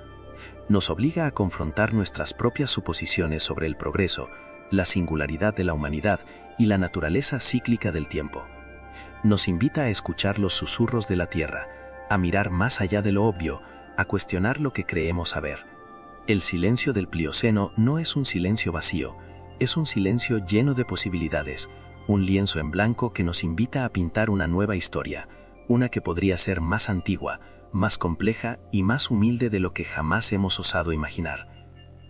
Nos obliga a confrontar nuestras propias suposiciones sobre el progreso, la singularidad de la humanidad y la naturaleza cíclica del tiempo. Nos invita a escuchar los susurros de la Tierra, a mirar más allá de lo obvio, a cuestionar lo que creemos saber. El silencio del Plioceno no es un silencio vacío, es un silencio lleno de posibilidades, un lienzo en blanco que nos invita a pintar una nueva historia, una que podría ser más antigua, más compleja y más humilde de lo que jamás hemos osado imaginar.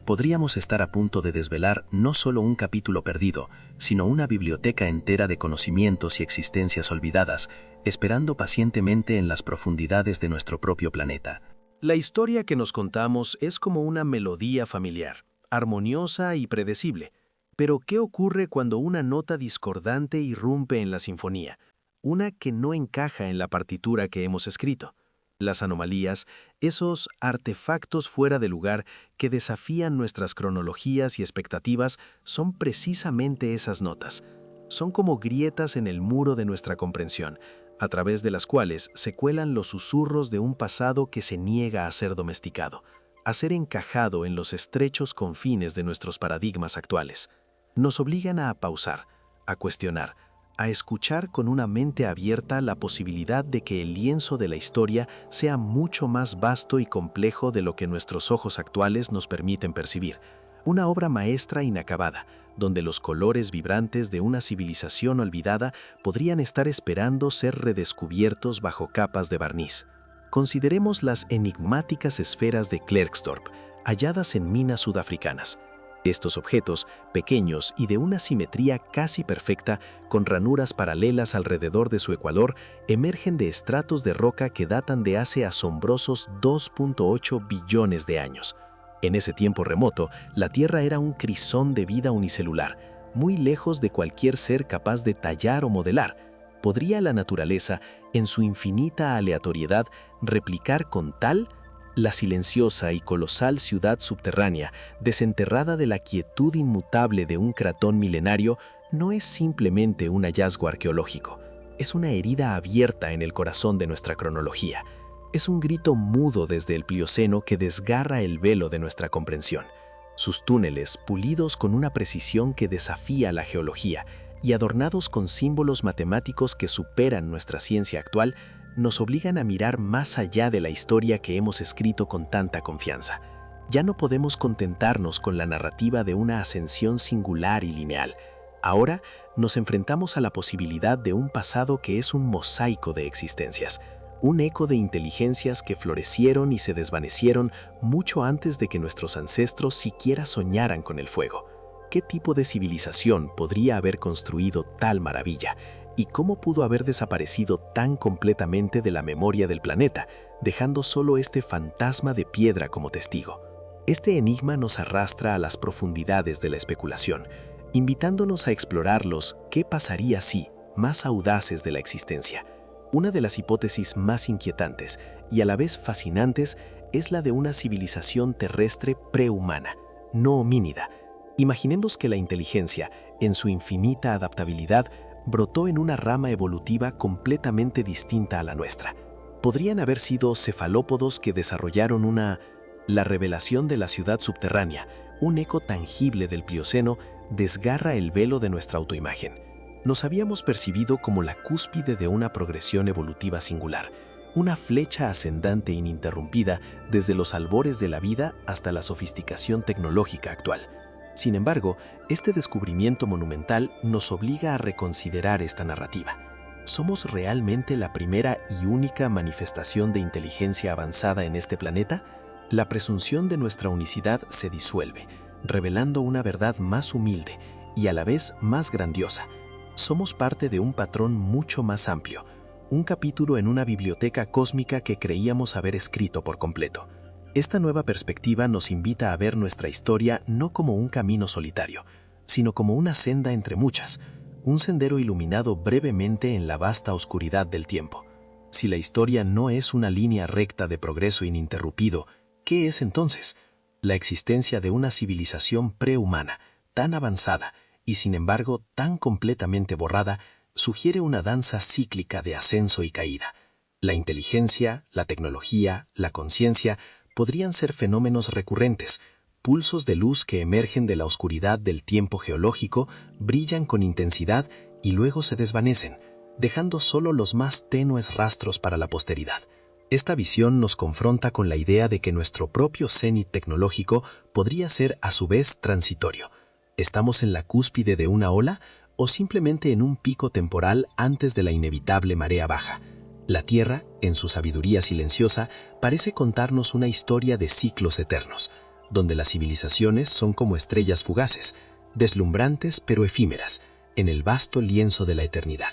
Podríamos estar a punto de desvelar no solo un capítulo perdido, sino una biblioteca entera de conocimientos y existencias olvidadas, esperando pacientemente en las profundidades de nuestro propio planeta. La historia que nos contamos es como una melodía familiar, armoniosa y predecible. Pero ¿qué ocurre cuando una nota discordante irrumpe en la sinfonía? Una que no encaja en la partitura que hemos escrito. Las anomalías, esos artefactos fuera de lugar que desafían nuestras cronologías y expectativas, son precisamente esas notas. Son como grietas en el muro de nuestra comprensión, a través de las cuales se cuelan los susurros de un pasado que se niega a ser domesticado, a ser encajado en los estrechos confines de nuestros paradigmas actuales. Nos obligan a pausar, a cuestionar, a escuchar con una mente abierta la posibilidad de que el lienzo de la historia sea mucho más vasto y complejo de lo que nuestros ojos actuales nos permiten percibir. Una obra maestra inacabada, donde los colores vibrantes de una civilización olvidada podrían estar esperando ser redescubiertos bajo capas de barniz. Consideremos las enigmáticas esferas de Klerksdorp, halladas en minas sudafricanas. Estos objetos, pequeños y de una simetría casi perfecta, con ranuras paralelas alrededor de su ecuador, emergen de estratos de roca que datan de hace asombrosos 2.8 billones de años. En ese tiempo remoto, la Tierra era un crisón de vida unicelular, muy lejos de cualquier ser capaz de tallar o modelar. ¿Podría la naturaleza, en su infinita aleatoriedad, replicar con tal la silenciosa y colosal ciudad subterránea, desenterrada de la quietud inmutable de un cratón milenario? No es simplemente un hallazgo arqueológico, es una herida abierta en el corazón de nuestra cronología. Es un grito mudo desde el Plioceno que desgarra el velo de nuestra comprensión. Sus túneles, pulidos con una precisión que desafía la geología y adornados con símbolos matemáticos que superan nuestra ciencia actual, nos obligan a mirar más allá de la historia que hemos escrito con tanta confianza. Ya no podemos contentarnos con la narrativa de una ascensión singular y lineal. Ahora nos enfrentamos a la posibilidad de un pasado que es un mosaico de existencias, un eco de inteligencias que florecieron y se desvanecieron mucho antes de que nuestros ancestros siquiera soñaran con el fuego. ¿Qué tipo de civilización podría haber construido tal maravilla? ¿Y cómo pudo haber desaparecido tan completamente de la memoria del planeta, dejando solo este fantasma de piedra como testigo? Este enigma nos arrastra a las profundidades de la especulación, invitándonos a explorar los ¿qué pasaría si? Más audaces de la existencia. Una de las hipótesis más inquietantes y a la vez fascinantes es la de una civilización terrestre prehumana, no homínida. Imaginemos que la inteligencia, en su infinita adaptabilidad, brotó en una rama evolutiva completamente distinta a la nuestra. Podrían haber sido cefalópodos que desarrollaron la revelación de la ciudad subterránea, un eco tangible del Plioceno, desgarra el velo de nuestra autoimagen. Nos habíamos percibido como la cúspide de una progresión evolutiva singular, una flecha ascendante ininterrumpida desde los albores de la vida hasta la sofisticación tecnológica actual. Sin embargo, este descubrimiento monumental nos obliga a reconsiderar esta narrativa. ¿Somos realmente la primera y única manifestación de inteligencia avanzada en este planeta? La presunción de nuestra unicidad se disuelve, revelando una verdad más humilde y a la vez más grandiosa. Somos parte de un patrón mucho más amplio, un capítulo en una biblioteca cósmica que creíamos haber escrito por completo. Esta nueva perspectiva nos invita a ver nuestra historia no como un camino solitario, sino como una senda entre muchas, un sendero iluminado brevemente en la vasta oscuridad del tiempo. Si la historia no es una línea recta de progreso ininterrumpido, ¿qué es entonces? La existencia de una civilización prehumana, tan avanzada y sin embargo tan completamente borrada, sugiere una danza cíclica de ascenso y caída. La inteligencia, la tecnología, la conciencia podrían ser fenómenos recurrentes, pulsos de luz que emergen de la oscuridad del tiempo geológico, brillan con intensidad y luego se desvanecen, dejando solo los más tenues rastros para la posteridad. Esta visión nos confronta con la idea de que nuestro propio cenit tecnológico podría ser a su vez transitorio. ¿Estamos en la cúspide de una ola o simplemente en un pico temporal antes de la inevitable marea baja? La Tierra, en su sabiduría silenciosa, parece contarnos una historia de ciclos eternos, donde las civilizaciones son como estrellas fugaces, deslumbrantes pero efímeras, en el vasto lienzo de la eternidad.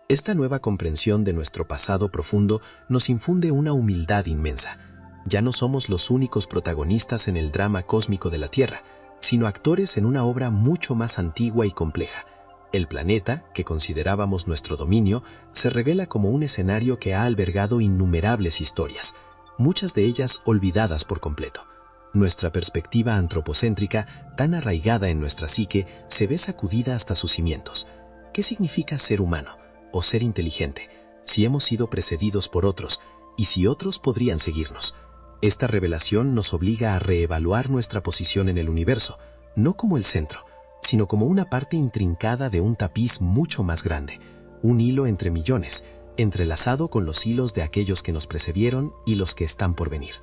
Esta nueva comprensión de nuestro pasado profundo nos infunde una humildad inmensa. Ya no somos los únicos protagonistas en el drama cósmico de la Tierra, sino actores en una obra mucho más antigua y compleja. El planeta, que considerábamos nuestro dominio, se revela como un escenario que ha albergado innumerables historias, muchas de ellas olvidadas por completo. Nuestra perspectiva antropocéntrica, tan arraigada en nuestra psique, se ve sacudida hasta sus cimientos. ¿Qué significa ser humano o ser inteligente si hemos sido precedidos por otros y si otros podrían seguirnos? Esta revelación nos obliga a reevaluar nuestra posición en el universo, no como el centro, sino como una parte intrincada de un tapiz mucho más grande, un hilo entre millones, entrelazado con los hilos de aquellos que nos precedieron y los que están por venir.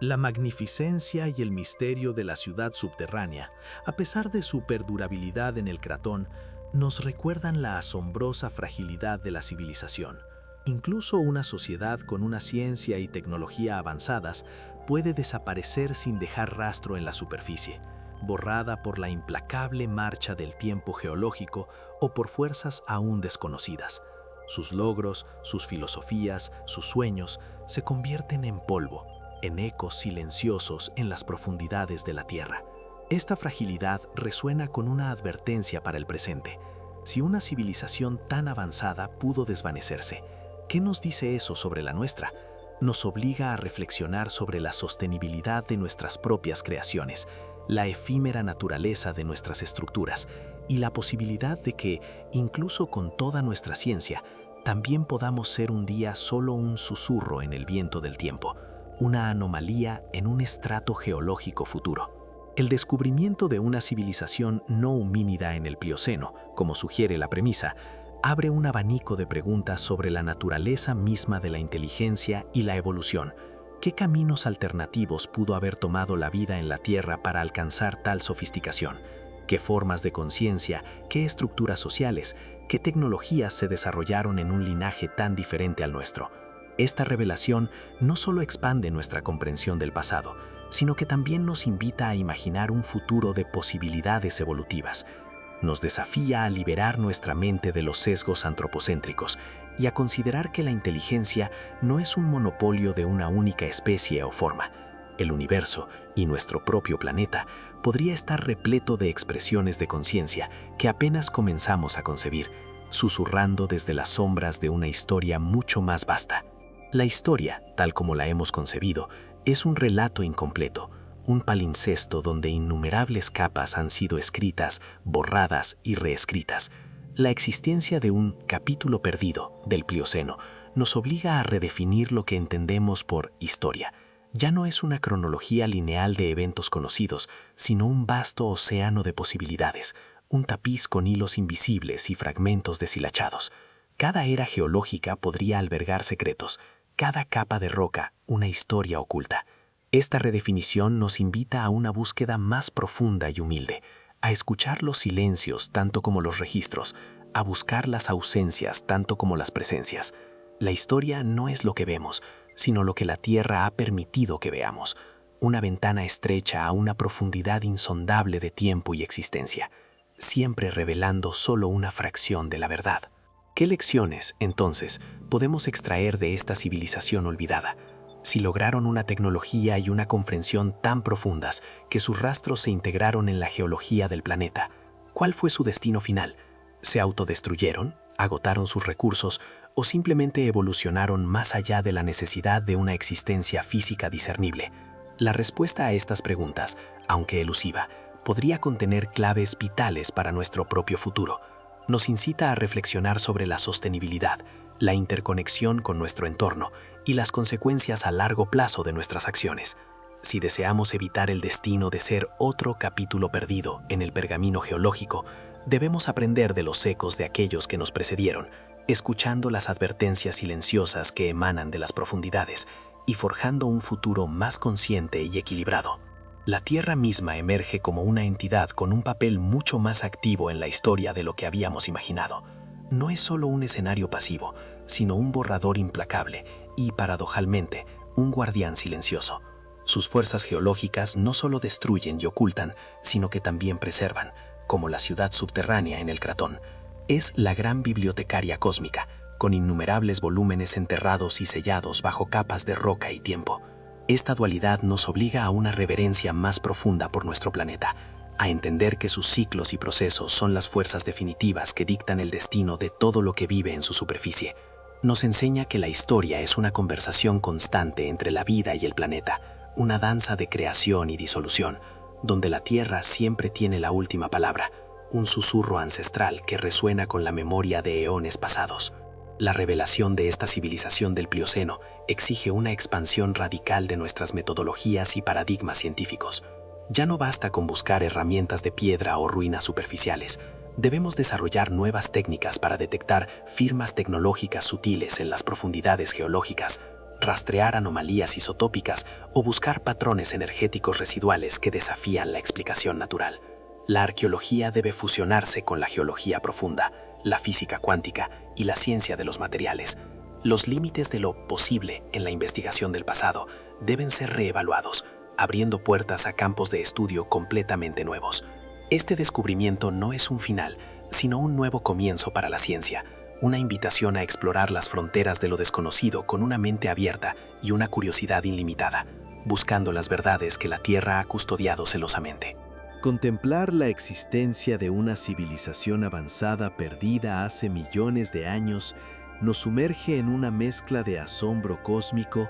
La magnificencia y el misterio de la ciudad subterránea, a pesar de su perdurabilidad en el cratón, nos recuerdan la asombrosa fragilidad de la civilización. Incluso una sociedad con una ciencia y tecnología avanzadas puede desaparecer sin dejar rastro en la superficie, borrada por la implacable marcha del tiempo geológico o por fuerzas aún desconocidas. Sus logros, sus filosofías, sus sueños se convierten en polvo, en ecos silenciosos en las profundidades de la Tierra. Esta fragilidad resuena con una advertencia para el presente. Si una civilización tan avanzada pudo desvanecerse, ¿qué nos dice eso sobre la nuestra? Nos obliga a reflexionar sobre la sostenibilidad de nuestras propias creaciones, la efímera naturaleza de nuestras estructuras y la posibilidad de que, incluso con toda nuestra ciencia, también podamos ser un día solo un susurro en el viento del tiempo, una anomalía en un estrato geológico futuro. El descubrimiento de una civilización no homínida en el Plioceno, como sugiere la premisa, abre un abanico de preguntas sobre la naturaleza misma de la inteligencia y la evolución. ¿Qué caminos alternativos pudo haber tomado la vida en la Tierra para alcanzar tal sofisticación? ¿Qué formas de conciencia, qué estructuras sociales, qué tecnologías se desarrollaron en un linaje tan diferente al nuestro? Esta revelación no solo expande nuestra comprensión del pasado, sino que también nos invita a imaginar un futuro de posibilidades evolutivas. Nos desafía a liberar nuestra mente de los sesgos antropocéntricos y a considerar que la inteligencia no es un monopolio de una única especie o forma. El universo y nuestro propio planeta podría estar repleto de expresiones de conciencia que apenas comenzamos a concebir, susurrando desde las sombras de una historia mucho más vasta. La historia, tal como la hemos concebido, es un relato incompleto, un palimpsesto donde innumerables capas han sido escritas, borradas y reescritas. La existencia de un capítulo perdido del Plioceno nos obliga a redefinir lo que entendemos por historia. Ya no es una cronología lineal de eventos conocidos, sino un vasto océano de posibilidades, un tapiz con hilos invisibles y fragmentos deshilachados. Cada era geológica podría albergar secretos, cada capa de roca una historia oculta. Esta redefinición nos invita a una búsqueda más profunda y humilde, a escuchar los silencios tanto como los registros, a buscar las ausencias tanto como las presencias. La historia no es lo que vemos, sino lo que la Tierra ha permitido que veamos, una ventana estrecha a una profundidad insondable de tiempo y existencia, siempre revelando solo una fracción de la verdad. ¿Qué lecciones, entonces, podemos extraer de esta civilización olvidada? Si lograron una tecnología y una comprensión tan profundas que sus rastros se integraron en la geología del planeta, ¿cuál fue su destino final? ¿Se autodestruyeron, agotaron sus recursos o simplemente evolucionaron más allá de la necesidad de una existencia física discernible? La respuesta a estas preguntas, aunque elusiva, podría contener claves vitales para nuestro propio futuro. Nos incita a reflexionar sobre la sostenibilidad, la interconexión con nuestro entorno y las consecuencias a largo plazo de nuestras acciones. Si deseamos evitar el destino de ser otro capítulo perdido en el pergamino geológico, debemos aprender de los ecos de aquellos que nos precedieron, escuchando las advertencias silenciosas que emanan de las profundidades y forjando un futuro más consciente y equilibrado. La Tierra misma emerge como una entidad con un papel mucho más activo en la historia de lo que habíamos imaginado. No es solo un escenario pasivo, sino un borrador implacable y, paradojalmente, un guardián silencioso. Sus fuerzas geológicas no solo destruyen y ocultan, sino que también preservan, como la ciudad subterránea en el cratón. Es la gran bibliotecaria cósmica, con innumerables volúmenes enterrados y sellados bajo capas de roca y tiempo. Esta dualidad nos obliga a una reverencia más profunda por nuestro planeta, a entender que sus ciclos y procesos son las fuerzas definitivas que dictan el destino de todo lo que vive en su superficie. Nos enseña que la historia es una conversación constante entre la vida y el planeta, una danza de creación y disolución, donde la Tierra siempre tiene la última palabra, un susurro ancestral que resuena con la memoria de eones pasados. La revelación de esta civilización del Plioceno exige una expansión radical de nuestras metodologías y paradigmas científicos. Ya no basta con buscar herramientas de piedra o ruinas superficiales. Debemos desarrollar nuevas técnicas para detectar firmas tecnológicas sutiles en las profundidades geológicas, rastrear anomalías isotópicas o buscar patrones energéticos residuales que desafían la explicación natural. La arqueología debe fusionarse con la geología profunda, la física cuántica y la ciencia de los materiales. Los límites de lo posible en la investigación del pasado deben ser reevaluados, abriendo puertas a campos de estudio completamente nuevos. Este descubrimiento no es un final, sino un nuevo comienzo para la ciencia, una invitación a explorar las fronteras de lo desconocido con una mente abierta y una curiosidad ilimitada, buscando las verdades que la Tierra ha custodiado celosamente. Contemplar la existencia de una civilización avanzada perdida hace millones de años nos sumerge en una mezcla de asombro cósmico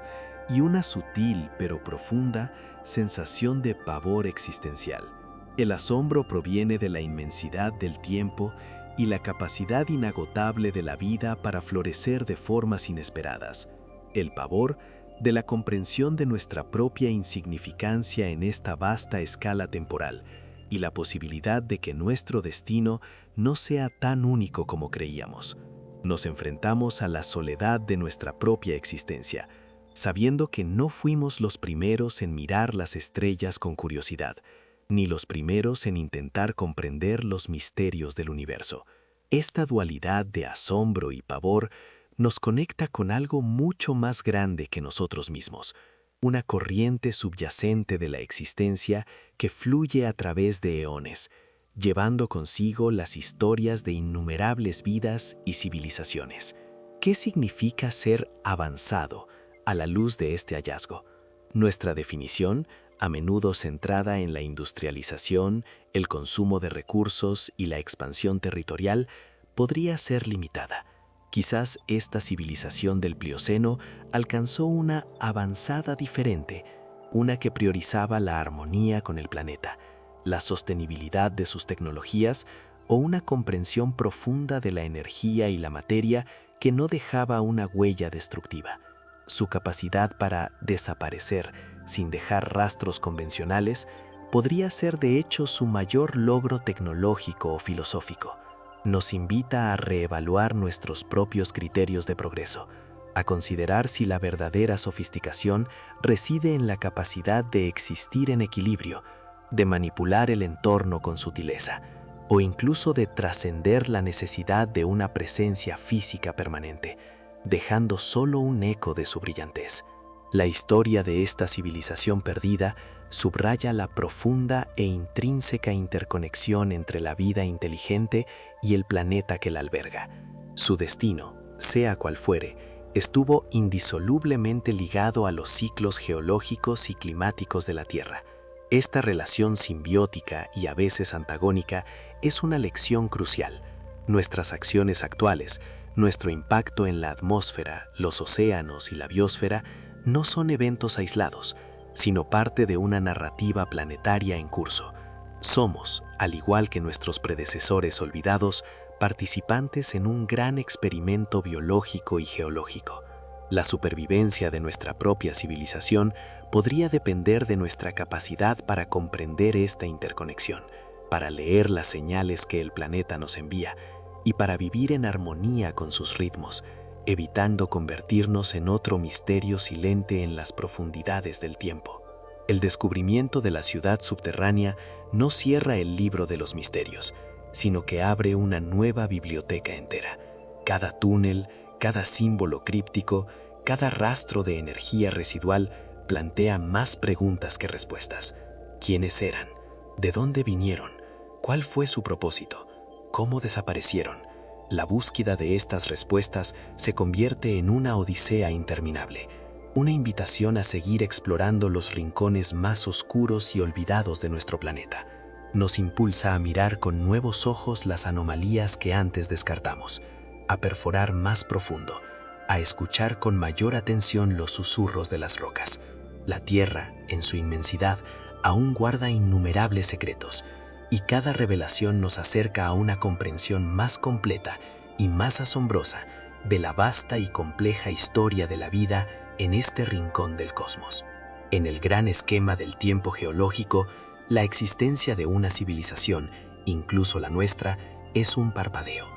y una sutil pero profunda sensación de pavor existencial. El asombro proviene de la inmensidad del tiempo y la capacidad inagotable de la vida para florecer de formas inesperadas. El pavor de la comprensión de nuestra propia insignificancia en esta vasta escala temporal y la posibilidad de que nuestro destino no sea tan único como creíamos. Nos enfrentamos a la soledad de nuestra propia existencia, sabiendo que no fuimos los primeros en mirar las estrellas con curiosidad, ni los primeros en intentar comprender los misterios del universo. Esta dualidad de asombro y pavor nos conecta con algo mucho más grande que nosotros mismos, una corriente subyacente de la existencia que fluye a través de eones, llevando consigo las historias de innumerables vidas y civilizaciones. ¿Qué significa ser avanzado a la luz de este hallazgo? Nuestra definición, a menudo centrada en la industrialización, el consumo de recursos y la expansión territorial, podría ser limitada. Quizás esta civilización del Plioceno alcanzó una avanzada diferente, una que priorizaba la armonía con el planeta, la sostenibilidad de sus tecnologías o una comprensión profunda de la energía y la materia que no dejaba una huella destructiva. Su capacidad para desaparecer sin dejar rastros convencionales podría ser de hecho su mayor logro tecnológico o filosófico. Nos invita a reevaluar nuestros propios criterios de progreso, a considerar si la verdadera sofisticación reside en la capacidad de existir en equilibrio, de manipular el entorno con sutileza, o incluso de trascender la necesidad de una presencia física permanente, dejando solo un eco de su brillantez. La historia de esta civilización perdida subraya la profunda e intrínseca interconexión entre la vida inteligente y el planeta que la alberga. Su destino, sea cual fuere, estuvo indisolublemente ligado a los ciclos geológicos y climáticos de la Tierra. Esta relación simbiótica y a veces antagónica es una lección crucial. Nuestras acciones actuales, nuestro impacto en la atmósfera, los océanos y la biosfera no son eventos aislados, sino parte de una narrativa planetaria en curso. Somos, al igual que nuestros predecesores olvidados, participantes en un gran experimento biológico y geológico. La supervivencia de nuestra propia civilización podría depender de nuestra capacidad para comprender esta interconexión, para leer las señales que el planeta nos envía y para vivir en armonía con sus ritmos, evitando convertirnos en otro misterio silente en las profundidades del tiempo. El descubrimiento de la ciudad subterránea no cierra el libro de los misterios, sino que abre una nueva biblioteca entera. Cada túnel, cada símbolo críptico, cada rastro de energía residual plantea más preguntas que respuestas. ¿Quiénes eran? ¿De dónde vinieron? ¿Cuál fue su propósito? ¿Cómo desaparecieron? La búsqueda de estas respuestas se convierte en una odisea interminable, una invitación a seguir explorando los rincones más oscuros y olvidados de nuestro planeta. Nos impulsa a mirar con nuevos ojos las anomalías que antes descartamos, a perforar más profundo, a escuchar con mayor atención los susurros de las rocas. La Tierra, en su inmensidad, aún guarda innumerables secretos, y cada revelación nos acerca a una comprensión más completa y más asombrosa de la vasta y compleja historia de la vida en este rincón del cosmos. En el gran esquema del tiempo geológico, la existencia de una civilización, incluso la nuestra, es un parpadeo.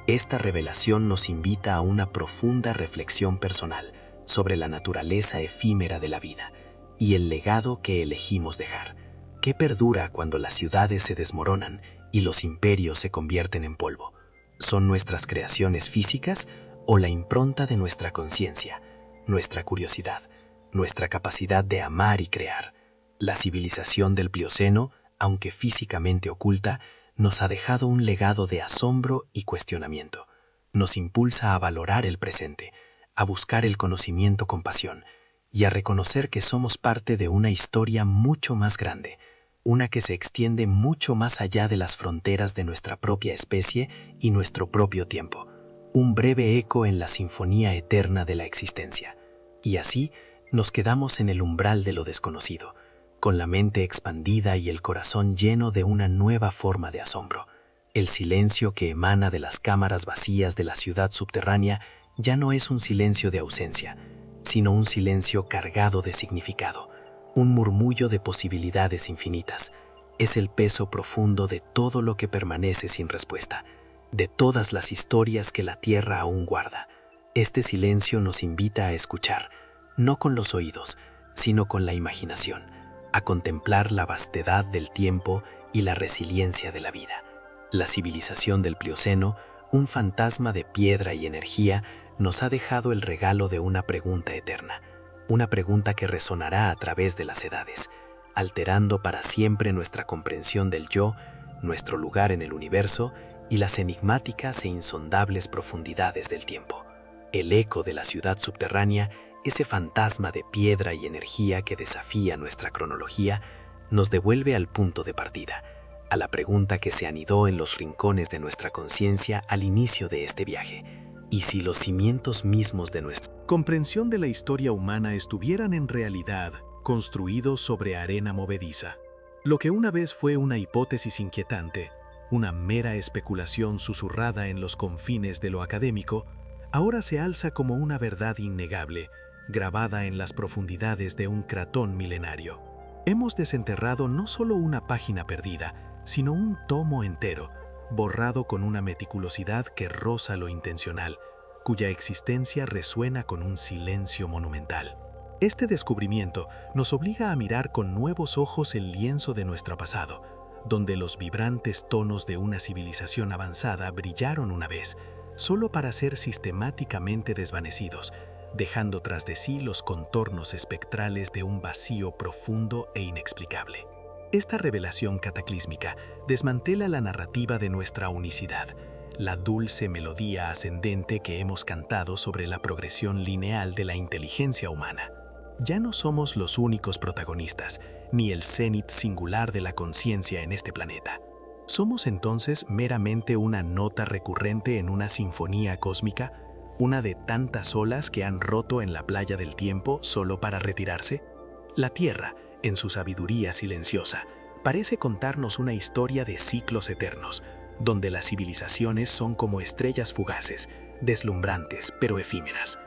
Esta revelación nos invita a una profunda reflexión personal sobre la naturaleza efímera de la vida y el legado que elegimos dejar. ¿Qué perdura cuando las ciudades se desmoronan y los imperios se convierten en polvo? ¿Son nuestras creaciones físicas o la impronta de nuestra conciencia, nuestra curiosidad, nuestra capacidad de amar y crear? La civilización del Plioceno, aunque físicamente oculta, nos ha dejado un legado de asombro y cuestionamiento. Nos impulsa a valorar el presente, a buscar el conocimiento con pasión y a reconocer que somos parte de una historia mucho más grande, una que se extiende mucho más allá de las fronteras de nuestra propia especie y nuestro propio tiempo, un breve eco en la sinfonía eterna de la existencia. Y así nos quedamos en el umbral de lo desconocido, con la mente expandida y el corazón lleno de una nueva forma de asombro. El silencio que emana de las cámaras vacías de la ciudad subterránea ya no es un silencio de ausencia, sino un silencio cargado de significado, un murmullo de posibilidades infinitas. Es el peso profundo de todo lo que permanece sin respuesta, de todas las historias que la Tierra aún guarda. Este silencio nos invita a escuchar, no con los oídos, sino con la imaginación, a contemplar la vastedad del tiempo y la resiliencia de la vida. La civilización del Plioceno, un fantasma de piedra y energía, nos ha dejado el regalo de una pregunta eterna, una pregunta que resonará a través de las edades, alterando para siempre nuestra comprensión del yo, nuestro lugar en el universo y las enigmáticas e insondables profundidades del tiempo. El eco de la ciudad subterránea, ese fantasma de piedra y energía que desafía nuestra cronología, nos devuelve al punto de partida, a la pregunta que se anidó en los rincones de nuestra conciencia al inicio de este viaje. ¿Y si los cimientos mismos de nuestra comprensión de la historia humana estuvieran en realidad construidos sobre arena movediza? Lo que una vez fue una hipótesis inquietante, una mera especulación susurrada en los confines de lo académico, ahora se alza como una verdad innegable, grabada en las profundidades de un cratón milenario. Hemos desenterrado no solo una página perdida, sino un tomo entero, borrado con una meticulosidad que roza lo intencional, cuya existencia resuena con un silencio monumental. Este descubrimiento nos obliga a mirar con nuevos ojos el lienzo de nuestro pasado, donde los vibrantes tonos de una civilización avanzada brillaron una vez, solo para ser sistemáticamente desvanecidos, dejando tras de sí los contornos espectrales de un vacío profundo e inexplicable. Esta revelación cataclísmica desmantela la narrativa de nuestra unicidad, la dulce melodía ascendente que hemos cantado sobre la progresión lineal de la inteligencia humana. Ya no somos los únicos protagonistas, ni el cénit singular de la conciencia en este planeta. ¿Somos entonces meramente una nota recurrente en una sinfonía cósmica? ¿Una de tantas olas que han roto en la playa del tiempo solo para retirarse? La Tierra, en su sabiduría silenciosa, parece contarnos una historia de ciclos eternos, donde las civilizaciones son como estrellas fugaces, deslumbrantes pero efímeras.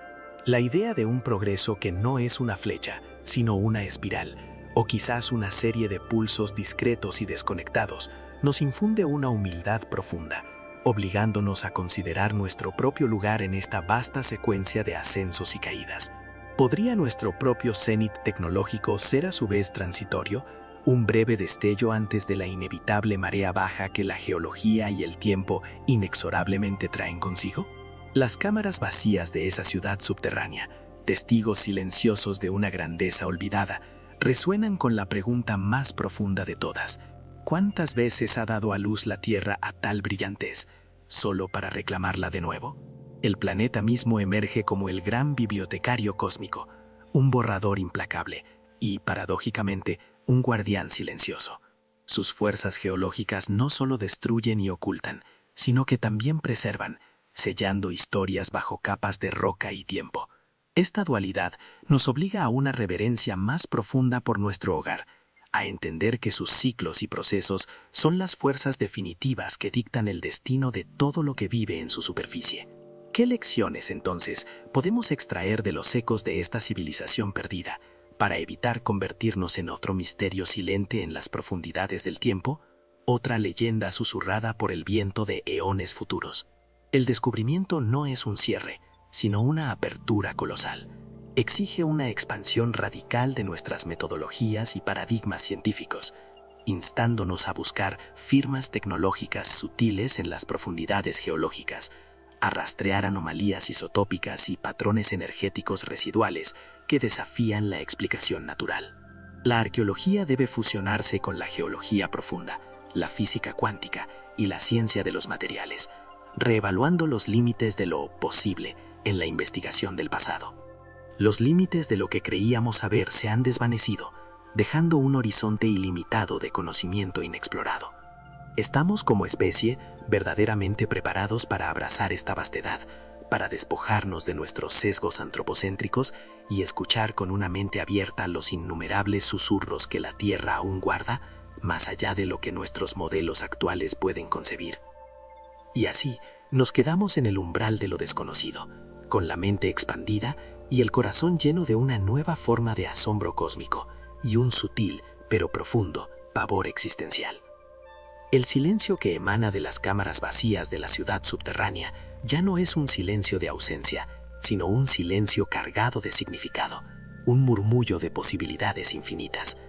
La idea de un progreso que no es una flecha, sino una espiral, o quizás una serie de pulsos discretos y desconectados, nos infunde una humildad profunda, obligándonos a considerar nuestro propio lugar en esta vasta secuencia de ascensos y caídas. ¿Podría nuestro propio cénit tecnológico ser a su vez transitorio, un breve destello antes de la inevitable marea baja que la geología y el tiempo inexorablemente traen consigo? Las cámaras vacías de esa ciudad subterránea, testigos silenciosos de una grandeza olvidada, resuenan con la pregunta más profunda de todas: ¿cuántas veces ha dado a luz la Tierra a tal brillantez, solo para reclamarla de nuevo? El planeta mismo emerge como el gran bibliotecario cósmico, un borrador implacable y, paradójicamente, un guardián silencioso. Sus fuerzas geológicas no solo destruyen y ocultan, sino que también preservan, sellando historias bajo capas de roca y tiempo. Esta dualidad nos obliga a una reverencia más profunda por nuestro hogar, a entender que sus ciclos y procesos son las fuerzas definitivas que dictan el destino de todo lo que vive en su superficie. ¿Qué lecciones, entonces, podemos extraer de los ecos de esta civilización perdida para evitar convertirnos en otro misterio silente en las profundidades del tiempo, otra leyenda susurrada por el viento de eones futuros? El descubrimiento no es un cierre, sino una apertura colosal. Exige una expansión radical de nuestras metodologías y paradigmas científicos, instándonos a buscar firmas tecnológicas sutiles en las profundidades geológicas, a rastrear anomalías isotópicas y patrones energéticos residuales que desafían la explicación natural. La arqueología debe fusionarse con la geología profunda, la física cuántica y la ciencia de los materiales, reevaluando los límites de lo posible en la investigación del pasado. Los límites de lo que creíamos saber se han desvanecido, dejando un horizonte ilimitado de conocimiento inexplorado. ¿Estamos como especie verdaderamente preparados para abrazar esta vastedad, para despojarnos de nuestros sesgos antropocéntricos y escuchar con una mente abierta los innumerables susurros que la Tierra aún guarda, más allá de lo que nuestros modelos actuales pueden concebir? Y así, nos quedamos en el umbral de lo desconocido, con la mente expandida y el corazón lleno de una nueva forma de asombro cósmico y un sutil, pero profundo, pavor existencial. El silencio que emana de las cámaras vacías de la ciudad subterránea ya no es un silencio de ausencia, sino un silencio cargado de significado, un murmullo de posibilidades infinitas.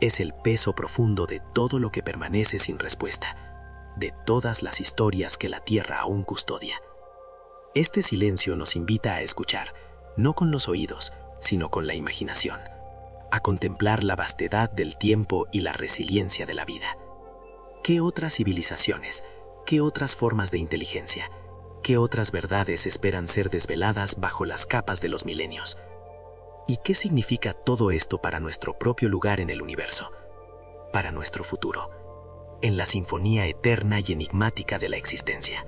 Es el peso profundo de todo lo que permanece sin respuesta, de todas las historias que la Tierra aún custodia. Este silencio nos invita a escuchar, no con los oídos, sino con la imaginación, a contemplar la vastedad del tiempo y la resiliencia de la vida. ¿Qué otras civilizaciones, qué otras formas de inteligencia, qué otras verdades esperan ser desveladas bajo las capas de los milenios? ¿Y qué significa todo esto para nuestro propio lugar en el universo, para nuestro futuro, en la sinfonía eterna y enigmática de la existencia?